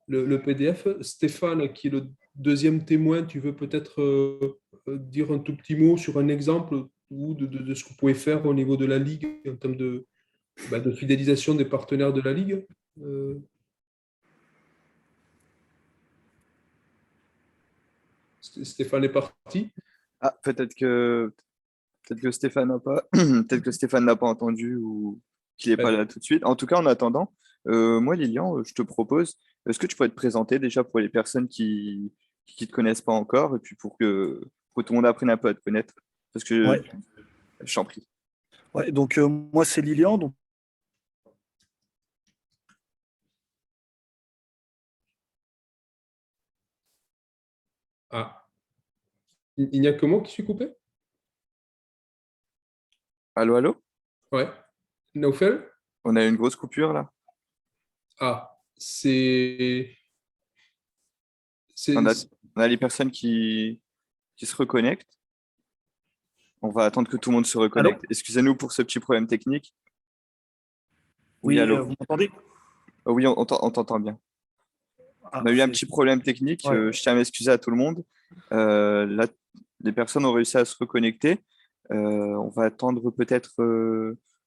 le PDF, Stéphane, qui est le deuxième témoin, tu veux peut-être dire un tout petit mot sur un exemple de ce que vous pouvez faire au niveau de la Ligue en termes de fidélisation des partenaires de la Ligue. Stéphane est parti. Ah, peut-être que Stéphane n'a pas, peut-être que Stéphane n'a pas entendu ou qu'il n'est pas là tout de suite. En tout cas, en attendant, moi, Lilian, je te propose, est-ce que tu pourrais te présenter déjà pour les personnes qui ne te connaissent pas encore et puis pour que tout le monde apprenne un peu à te connaître? Parce que ouais. Je t'en prie. Ouais, donc moi, c'est Lilian. Donc... Ah. Il n'y a que moi qui suis coupé? Allô, allô? Ouais. Naufel? On a une grosse coupure là. Ah, c'est... On a les personnes qui se reconnectent. On va attendre que tout le monde se reconnecte. Excusez-nous pour ce petit problème technique. Oui, allô. Vous m'entendez? Oui, on t'entend bien. On a eu un petit problème technique. Ouais. Je tiens à m'excuser à tout le monde. Là, les personnes ont réussi à se reconnecter. On va attendre peut-être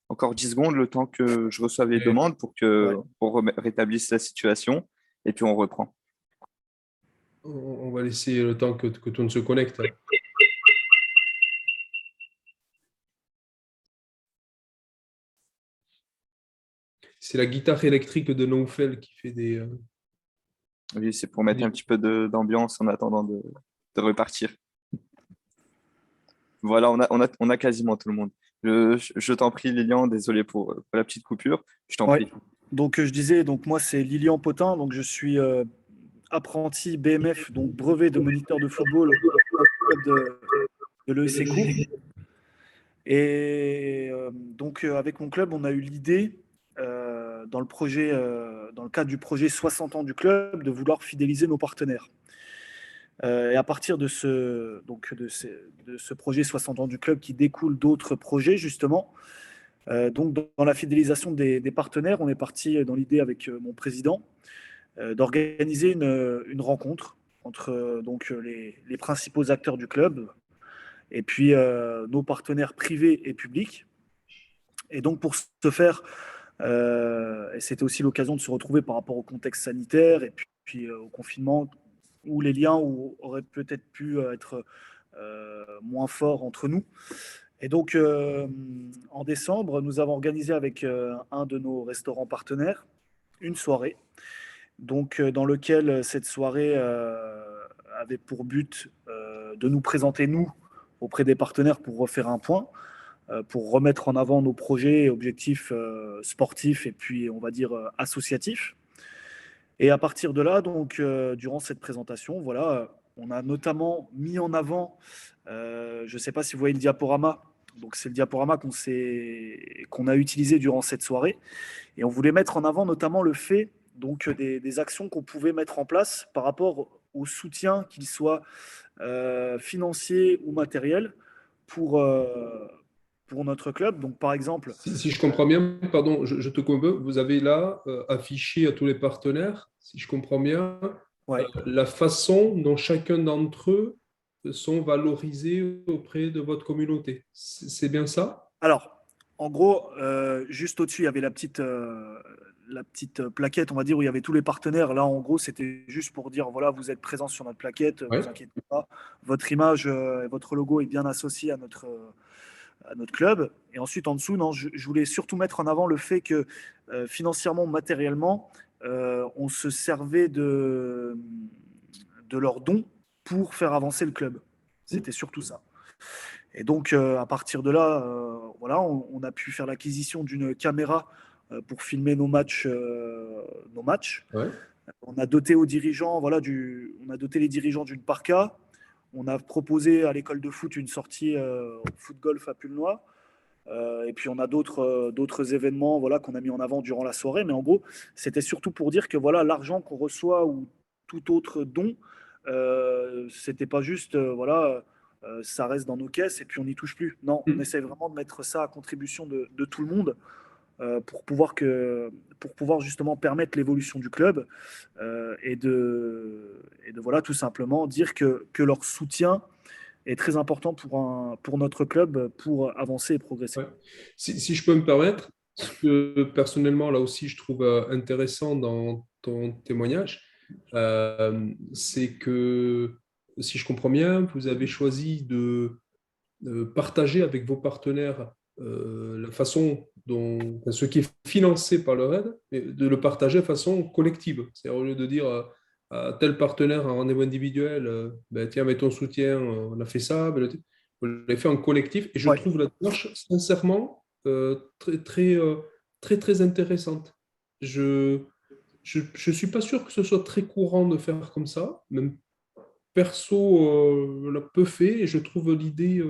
encore 10 secondes le temps que je reçoive les demandes pour qu'on rétablisse la situation. Et puis on reprend. On va laisser le temps que tout le monde se connecte. C'est la guitare électrique de Noufel qui fait des... Oui, c'est pour mettre un petit peu d'ambiance en attendant de repartir. Voilà, on a quasiment tout le monde. Je t'en prie, Lilian, désolé pour la petite coupure. Je t'en prie. Donc, je disais, donc moi, c'est Lilian Potin. Donc, je suis apprenti BMF, donc brevet de moniteur de football de l'ESC Cours. Et donc, avec mon club, on a eu l'idée, dans le cadre du projet 60 ans du club, de vouloir fidéliser nos partenaires. Et à partir de ce projet 60 ans du club qui découle d'autres projets, justement, donc dans la fidélisation des partenaires, on est parti dans l'idée avec mon président d'organiser une rencontre entre les principaux acteurs du club et puis nos partenaires privés et publics. Et donc pour ce faire, et c'était aussi l'occasion de se retrouver par rapport au contexte sanitaire et puis au confinement, où les liens auraient peut-être pu être moins forts entre nous. Et donc, en décembre, nous avons organisé avec un de nos restaurants partenaires une soirée, donc, dans lequel cette soirée avait pour but de nous présenter, nous, auprès des partenaires pour refaire un point, pour remettre en avant nos projets et objectifs sportifs et puis, on va dire, associatifs. Et à partir de là, donc, durant cette présentation, voilà, on a notamment mis en avant, je ne sais pas si vous voyez le diaporama, donc c'est le diaporama qu'on a utilisé durant cette soirée, et on voulait mettre en avant notamment le fait donc, des actions qu'on pouvait mettre en place par rapport au soutien, qu'il soit financier ou matériel, pour notre club. Donc, par exemple... Si je comprends bien, pardon, je te coupe, vous avez là affiché à tous les partenaires, si je comprends bien, la façon dont chacun d'entre eux sont valorisés auprès de votre communauté. C'est bien ça? Alors, en gros, juste au-dessus, il y avait la petite plaquette, on va dire, où il y avait tous les partenaires. Là, en gros, c'était juste pour dire, voilà, vous êtes présents sur notre plaquette, ne vous inquiétez pas, votre image et votre logo est bien associé à notre club. Et ensuite, en dessous, non, je voulais surtout mettre en avant le fait que financièrement, matériellement, on se servait de leurs dons pour faire avancer le club. C'était surtout ça. Et donc, à partir de là, voilà, on a pu faire l'acquisition d'une caméra pour filmer nos matchs. Ouais. On a doté aux dirigeants, voilà, on a doté les dirigeants d'une parka. On a proposé à l'école de foot une sortie au foot-golf à Pulnoy. Et puis on a d'autres événements, voilà, qu'on a mis en avant durant la soirée. Mais en gros, c'était surtout pour dire que voilà, l'argent qu'on reçoit ou tout autre don, c'était pas juste voilà, ça reste dans nos caisses et puis on n'y touche plus. Non, on essaie vraiment de mettre ça à contribution de tout le monde pour pouvoir justement permettre l'évolution du club et de voilà, tout simplement dire que leur soutien est très important pour notre club pour avancer et progresser. Ouais. Si je peux me permettre, ce que personnellement, là aussi, je trouve intéressant dans ton témoignage, c'est que, si je comprends bien, vous avez choisi de partager avec vos partenaires la façon dont ce qui est financé par leur aide, et de le partager de façon collective. C'est-à-dire, au lieu de dire à tel partenaire un rendez-vous individuel, ben, tiens, avec ton soutien, on a fait ça, ben, vous l'avez fait en collectif. Et je trouve la démarche, sincèrement, très intéressante. Je suis pas sûr que ce soit très courant de faire comme ça. Même perso, l'a peu fait et je trouve l'idée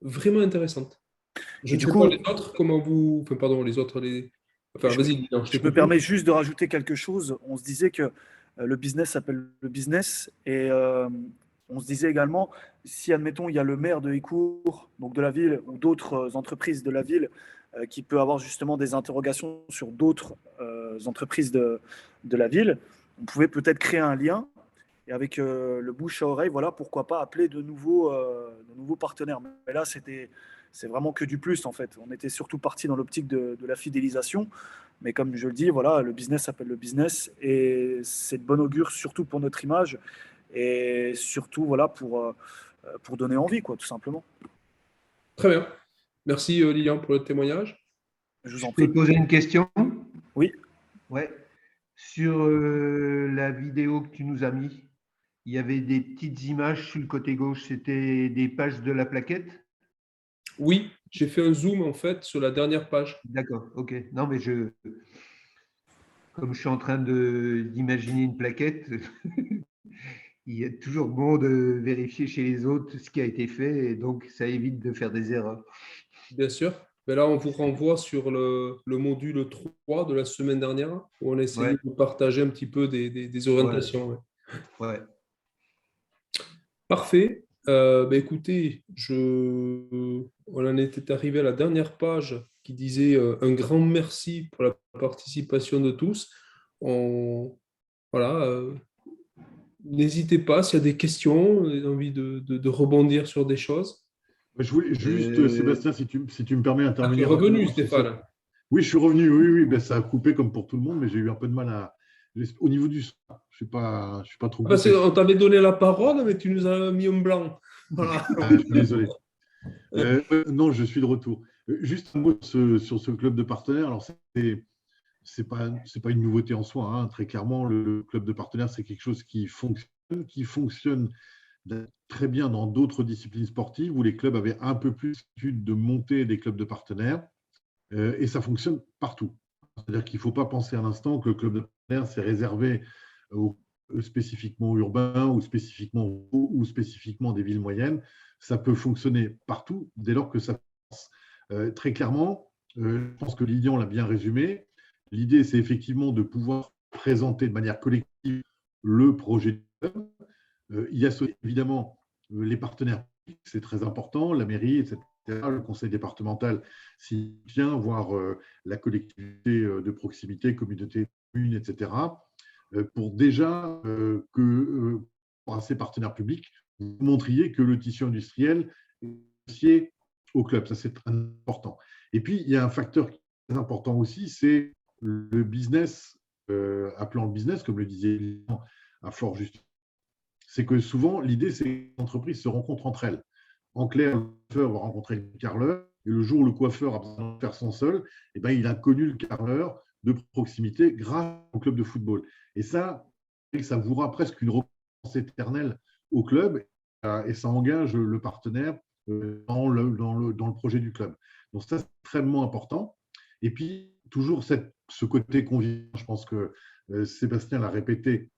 vraiment intéressante. Je ne sais pas les autres, comment vous... Enfin, pardon, les autres... Enfin, vas-y, je me permets juste de rajouter quelque chose. On se disait que le business s'appelle le business et on se disait également, si admettons il y a le maire de Écourt, donc de la ville, ou d'autres entreprises de la ville qui peut avoir justement des interrogations sur d'autres entreprises de la ville, on pouvait peut-être créer un lien. Et avec le bouche à oreille, voilà, pourquoi pas appeler de nouveaux partenaires. Mais là, c'est vraiment que du plus, en fait. On était surtout parti dans l'optique de la fidélisation. Mais comme je le dis, voilà, le business s'appelle le business. Et c'est de bon augure, surtout pour notre image. Et surtout, voilà, pour donner envie, quoi, tout simplement. Très bien. Merci Lilian pour le témoignage. Je vous Je en peux prie. poser une question? Oui. Ouais. Sur la vidéo que tu nous as mis, il y avait des petites images sur le côté gauche. C'était des pages de la plaquette? Oui, j'ai fait un zoom en fait sur la dernière page. D'accord, ok. Non, mais comme je suis en train d'imaginer une plaquette, il est toujours bon de vérifier chez les autres ce qui a été fait et donc ça évite de faire des erreurs. Bien sûr. Mais là, on vous renvoie sur le module 3 de la semaine dernière où on a essayé Ouais. de partager un petit peu des orientations. Ouais. Ouais. Parfait. Écoutez, on en était arrivé à la dernière page qui disait un grand merci pour la participation de tous. Voilà, n'hésitez pas s'il y a des questions, envie de rebondir sur des choses. Je voulais juste, Sébastien, si tu me permets Tu es d'intervenir revenu, rapidement sur Stéphane. Oui, je suis revenu, oui. Ben, ça a coupé comme pour tout le monde, mais j'ai eu un peu de mal au niveau du son. Je ne suis pas trop Parce coupé. qu'on t'avait donné la parole, mais tu nous as mis en blanc. Voilà. Je suis désolé. Non, je suis de retour. Juste un mot sur ce club de partenaires. Alors, c'est pas une nouveauté en soi, hein. Très clairement, le club de partenaires, c'est quelque chose qui fonctionne très bien dans d'autres disciplines sportives où les clubs avaient un peu plus l'habitude de monter des clubs de partenaires. Et ça fonctionne partout. C'est-à-dire qu'il ne faut pas penser un instant que le club de partenaires, c'est réservé spécifiquement urbains ou spécifiquement des villes moyennes. Ça peut fonctionner partout dès lors que ça passe. Très clairement, je pense que Lilian l'a bien résumé. L'idée, c'est effectivement de pouvoir présenter de manière collective le projet du club. Il y a évidemment les partenaires, c'est très important, la mairie, etc., le conseil départemental s'y tient, voire la collectivité de proximité, communauté commune, etc., pour déjà que pour ces partenaires publics, vous montriez que le tissu industriel est associé au club. Ça, c'est très important. Et puis, il y a un facteur qui est très important aussi, c'est le business, appelant le business, comme le disait Lilian à fort juste. C'est que souvent, l'idée, c'est que les entreprises se rencontrent entre elles. En clair, le coiffeur va rencontrer le carreleur, et le jour où le coiffeur a besoin de faire son seul, eh ben, il a connu le carreleur de proximité grâce au club de football. Et ça vouera presque une reconnaissance éternelle au club, et ça engage le partenaire dans le projet du club. Donc ça, c'est extrêmement important. Et puis, toujours ce côté convivial, je pense que Sébastien l'a répété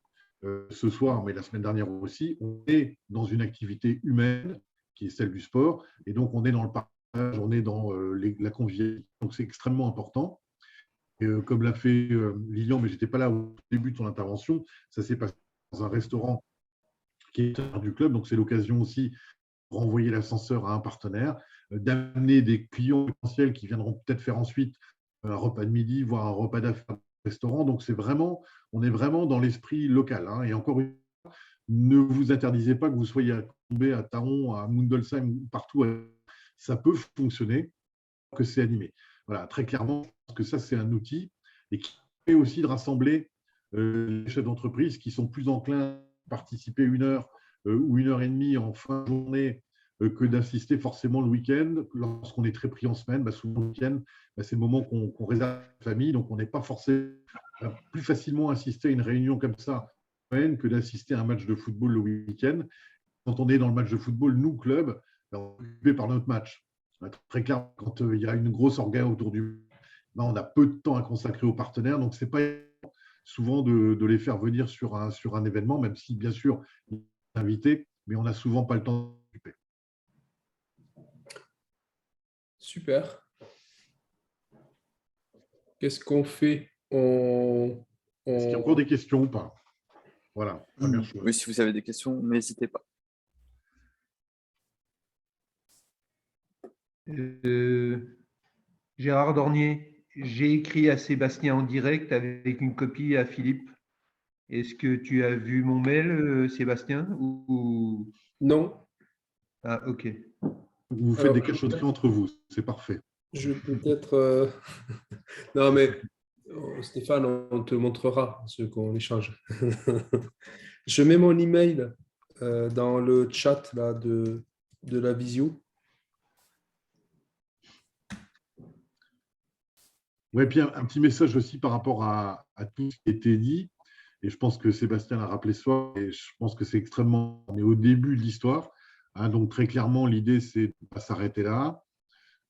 ce soir, mais la semaine dernière aussi, on est dans une activité humaine qui est celle du sport, et donc on est dans le partage, on est dans la convivialité. Donc c'est extrêmement important. Et, comme l'a fait Lilian, mais je n'étais pas là au début de son intervention, ça s'est passé dans un restaurant qui est du club, donc c'est l'occasion aussi de renvoyer l'ascenseur à un partenaire, d'amener des clients potentiels qui viendront peut-être faire ensuite un repas de midi, voire un repas d'affaires au restaurant. Donc on est vraiment dans l'esprit local, hein. Et encore une fois, ne vous interdisez pas que vous soyez tombé à Taon, à Mundelsheim ou partout. Ça peut fonctionner, que c'est animé. Voilà, très clairement, je pense que ça, c'est un outil et qui permet aussi de rassembler les chefs d'entreprise qui sont plus enclins à participer 1 heure ou 1 heure et demie en fin de journée que d'assister forcément le week-end. Lorsqu'on est très pris en semaine, souvent le week-end, c'est le moment qu'on réserve à la famille, donc on n'est pas forcément plus facilement assister à une réunion comme ça que d'assister à un match de football le week-end. Quand on est dans le match de football, nous, club, on est occupé par notre match. Très clair, quand il y a une grosse orga autour du on a peu de temps à consacrer aux partenaires, donc ce n'est pas souvent de les faire venir sur un événement, même si, bien sûr, ils sont invités, mais on n'a souvent pas le temps de s'occuper. Super. Qu'est-ce qu'on fait? Est-ce qu'il y a encore des questions ou pas? Voilà, première chose. Oui, si vous avez des questions, n'hésitez pas. Gérard Dornier, j'ai écrit à Sébastien en direct avec une copie à Philippe. Est-ce que tu as vu mon mail, Sébastien, Non. Ah, ok. Vous faites des cachotteries entre vous, c'est parfait. Je peux peut-être... Non, mais Stéphane, on te montrera ce qu'on échange. Je mets mon email dans le chat là, de la visio. Oui, puis un petit message aussi par rapport à tout ce qui a été dit. Et je pense que Sébastien l'a rappelé ce soir, et je pense que c'est extrêmement... On est au début de l'histoire. Hein, donc, très clairement, l'idée, c'est de ne pas s'arrêter là,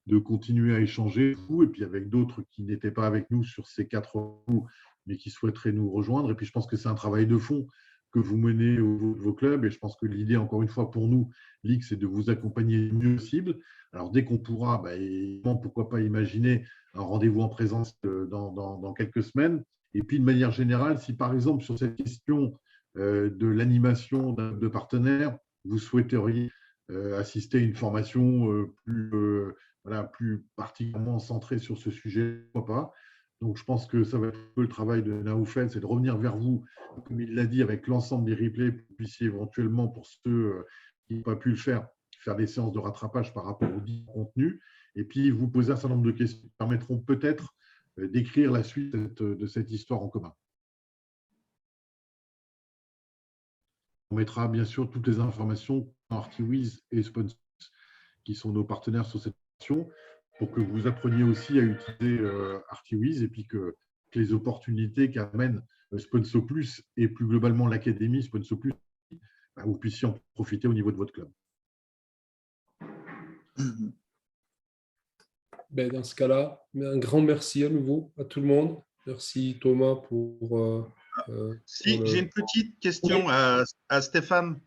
de continuer à échanger, et puis avec d'autres qui n'étaient pas avec nous sur ces 4 coups, mais qui souhaiteraient nous rejoindre. Et puis, je pense que c'est un travail de fond que vous menez vos clubs. Et je pense que l'idée, encore une fois, pour nous, Ligue, c'est de vous accompagner le mieux possible. Alors, dès qu'on pourra, évidemment, pourquoi pas imaginer un rendez-vous en présence dans quelques semaines. Et puis, de manière générale, si par exemple, sur cette question de l'animation de partenaires, vous souhaiteriez assister à une formation plus particulièrement centrée sur ce sujet, pourquoi pas. Donc, je pense que ça va être un peu le travail de Naoufel, c'est de revenir vers vous, comme il l'a dit, avec l'ensemble des replays, pour que vous puissiez éventuellement, pour ceux qui n'ont pas pu le faire des séances de rattrapage par rapport au contenu, et puis vous poser un certain nombre de questions qui permettront peut-être d'écrire la suite de cette histoire en commun. On mettra bien sûr toutes les informations dans ArtiWiz et Sponsor, qui sont nos partenaires sur cette version, pour que vous appreniez aussi à utiliser ArtiWiz et puis que les opportunités qu'amène Sponsor Plus et plus globalement l'Académie Sponsor Plus, vous puissiez en profiter au niveau de votre club. Dans ce cas-là, un grand merci à nouveau à tout le monde. Merci Thomas pour... J'ai une petite question à Stéphane.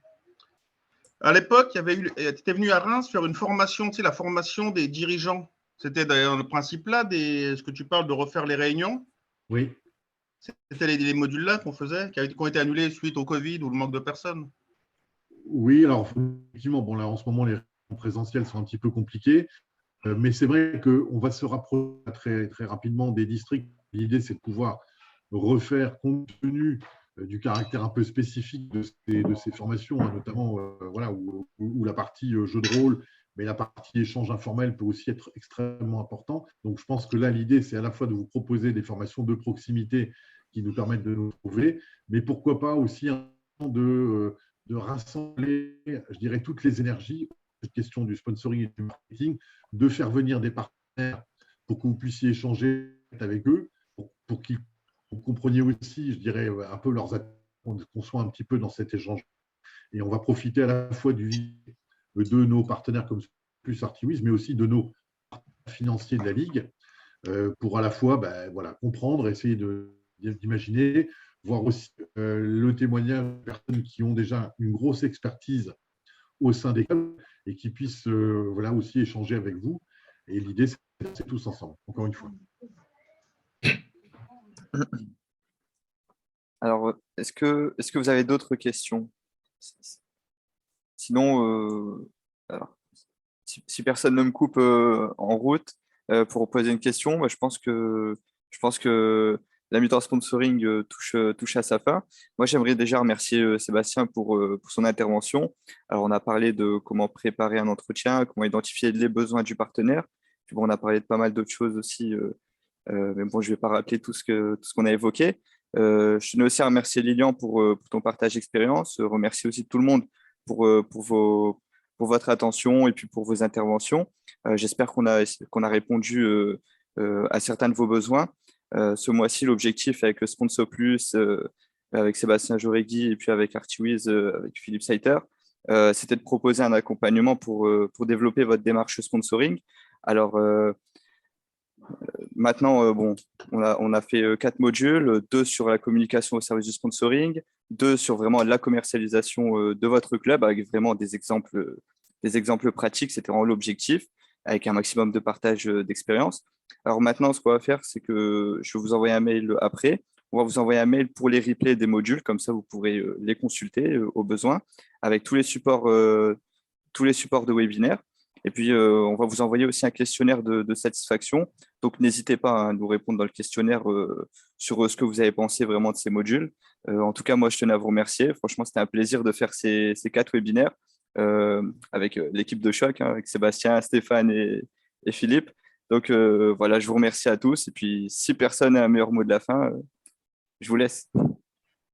À l'époque, tu étais venu à Reims faire une formation, la formation des dirigeants. C'était d'ailleurs le principe là, ce que tu parles de refaire les réunions. Oui. C'était les modules là qu'on faisait, qui ont été annulés suite au Covid ou le manque de personnes. Oui, alors effectivement, là en ce moment, les réunions présentielles sont un petit peu compliquées. Mais c'est vrai qu'on va se rapprocher très, très rapidement des districts. L'idée, c'est de pouvoir refaire, compte tenu du caractère un peu spécifique de ces formations, hein, notamment où la partie jeu de rôle, mais la partie échange informel peut aussi être extrêmement important. Donc, je pense que là, l'idée, c'est à la fois de vous proposer des formations de proximité qui nous permettent de nous trouver, mais pourquoi pas aussi de rassembler, je dirais, toutes les énergies, cette question du sponsoring et du marketing, de faire venir des partenaires pour que vous puissiez échanger avec eux, pour qu'ils compreniez aussi, je dirais, un peu leurs attentes, qu'on soit un petit peu dans cet échange. Et on va profiter à la fois de nos partenaires comme plus ArtiWiz, mais aussi de nos partenaires financiers de la Ligue, pour à la fois comprendre, essayer d'imaginer, voir aussi le témoignage de personnes qui ont déjà une grosse expertise au sein des clubs et qui puissent aussi échanger avec vous. Et l'idée, c'est tous ensemble, encore une fois. Alors, est-ce que vous avez d'autres questions? Sinon, si personne ne me coupe en route pour poser une question, je pense que la mi-temps sponsoring touche à sa fin. Moi, j'aimerais déjà remercier Sébastien pour son intervention. Alors, on a parlé de comment préparer un entretien, comment identifier les besoins du partenaire. Puis bon, on a parlé de pas mal d'autres choses aussi, mais bon, je ne vais pas rappeler tout ce qu'on a évoqué. Je tenais aussi à remercier Lilian pour ton partage d'expérience, remercier aussi tout le monde pour votre attention et puis pour vos interventions. J'espère qu'on a répondu à certains de vos besoins. Ce mois-ci, l'objectif avec le Sponsor Plus, avec Sébastien Joregui et puis avec ArtiWiz, avec Philippe Seiter, c'était de proposer un accompagnement pour développer votre démarche sponsoring. Alors, maintenant, on a fait 4 modules, 2 sur la communication au service du sponsoring, 2 sur vraiment la commercialisation de votre club, avec vraiment des exemples pratiques. C'était vraiment l'objectif, avec un maximum de partage d'expérience. Alors maintenant, ce qu'on va faire, c'est que je vais vous envoyer un mail après. On va vous envoyer un mail pour les replays des modules, comme ça vous pourrez les consulter au besoin, avec tous les supports de webinaire. Et puis, on va vous envoyer aussi un questionnaire de satisfaction. Donc, n'hésitez pas à nous répondre dans le questionnaire sur ce que vous avez pensé vraiment de ces modules. En tout cas, moi, je tenais à vous remercier. Franchement, c'était un plaisir de faire ces 4 webinaires avec l'équipe de Choc, hein, avec Sébastien, Stéphane et Philippe. Donc, voilà, je vous remercie à tous. Et puis, si personne a un meilleur mot de la fin, je vous laisse.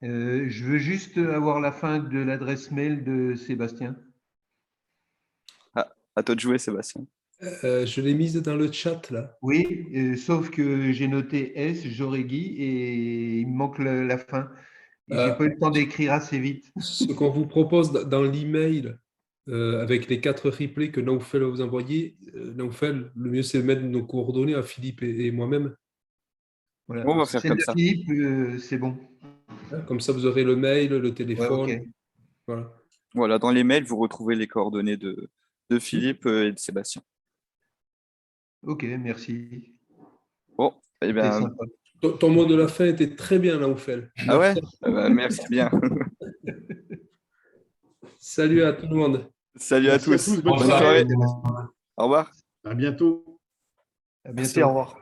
Je veux juste avoir la fin de l'adresse mail de Sébastien. Ah, à toi de jouer, Sébastien. Je l'ai mise dans le chat, là. Oui, sauf que j'ai noté S, Joregui, et il me manque la fin. Et j'ai pas eu le temps d'écrire assez vite. Ce qu'on vous propose dans l'email, avec les 4 replays que Naoufel va vous envoyer, Naoufel, le mieux c'est de mettre nos coordonnées à Philippe et moi-même. Voilà. On va faire comme ça. Philippe, c'est bon. Comme ça, vous aurez le mail, le téléphone. Ouais, ok. Voilà, dans les mails, vous retrouvez les coordonnées de Philippe et de Sébastien. Ok, merci. Bon, eh bien, ton mot de la fin était très bien, Naoufel. Ah ouais? Merci bien. Salut à tout le monde. Salut à tous. Bonne soirée. soirée. Au revoir. À bientôt. À bientôt. Au revoir.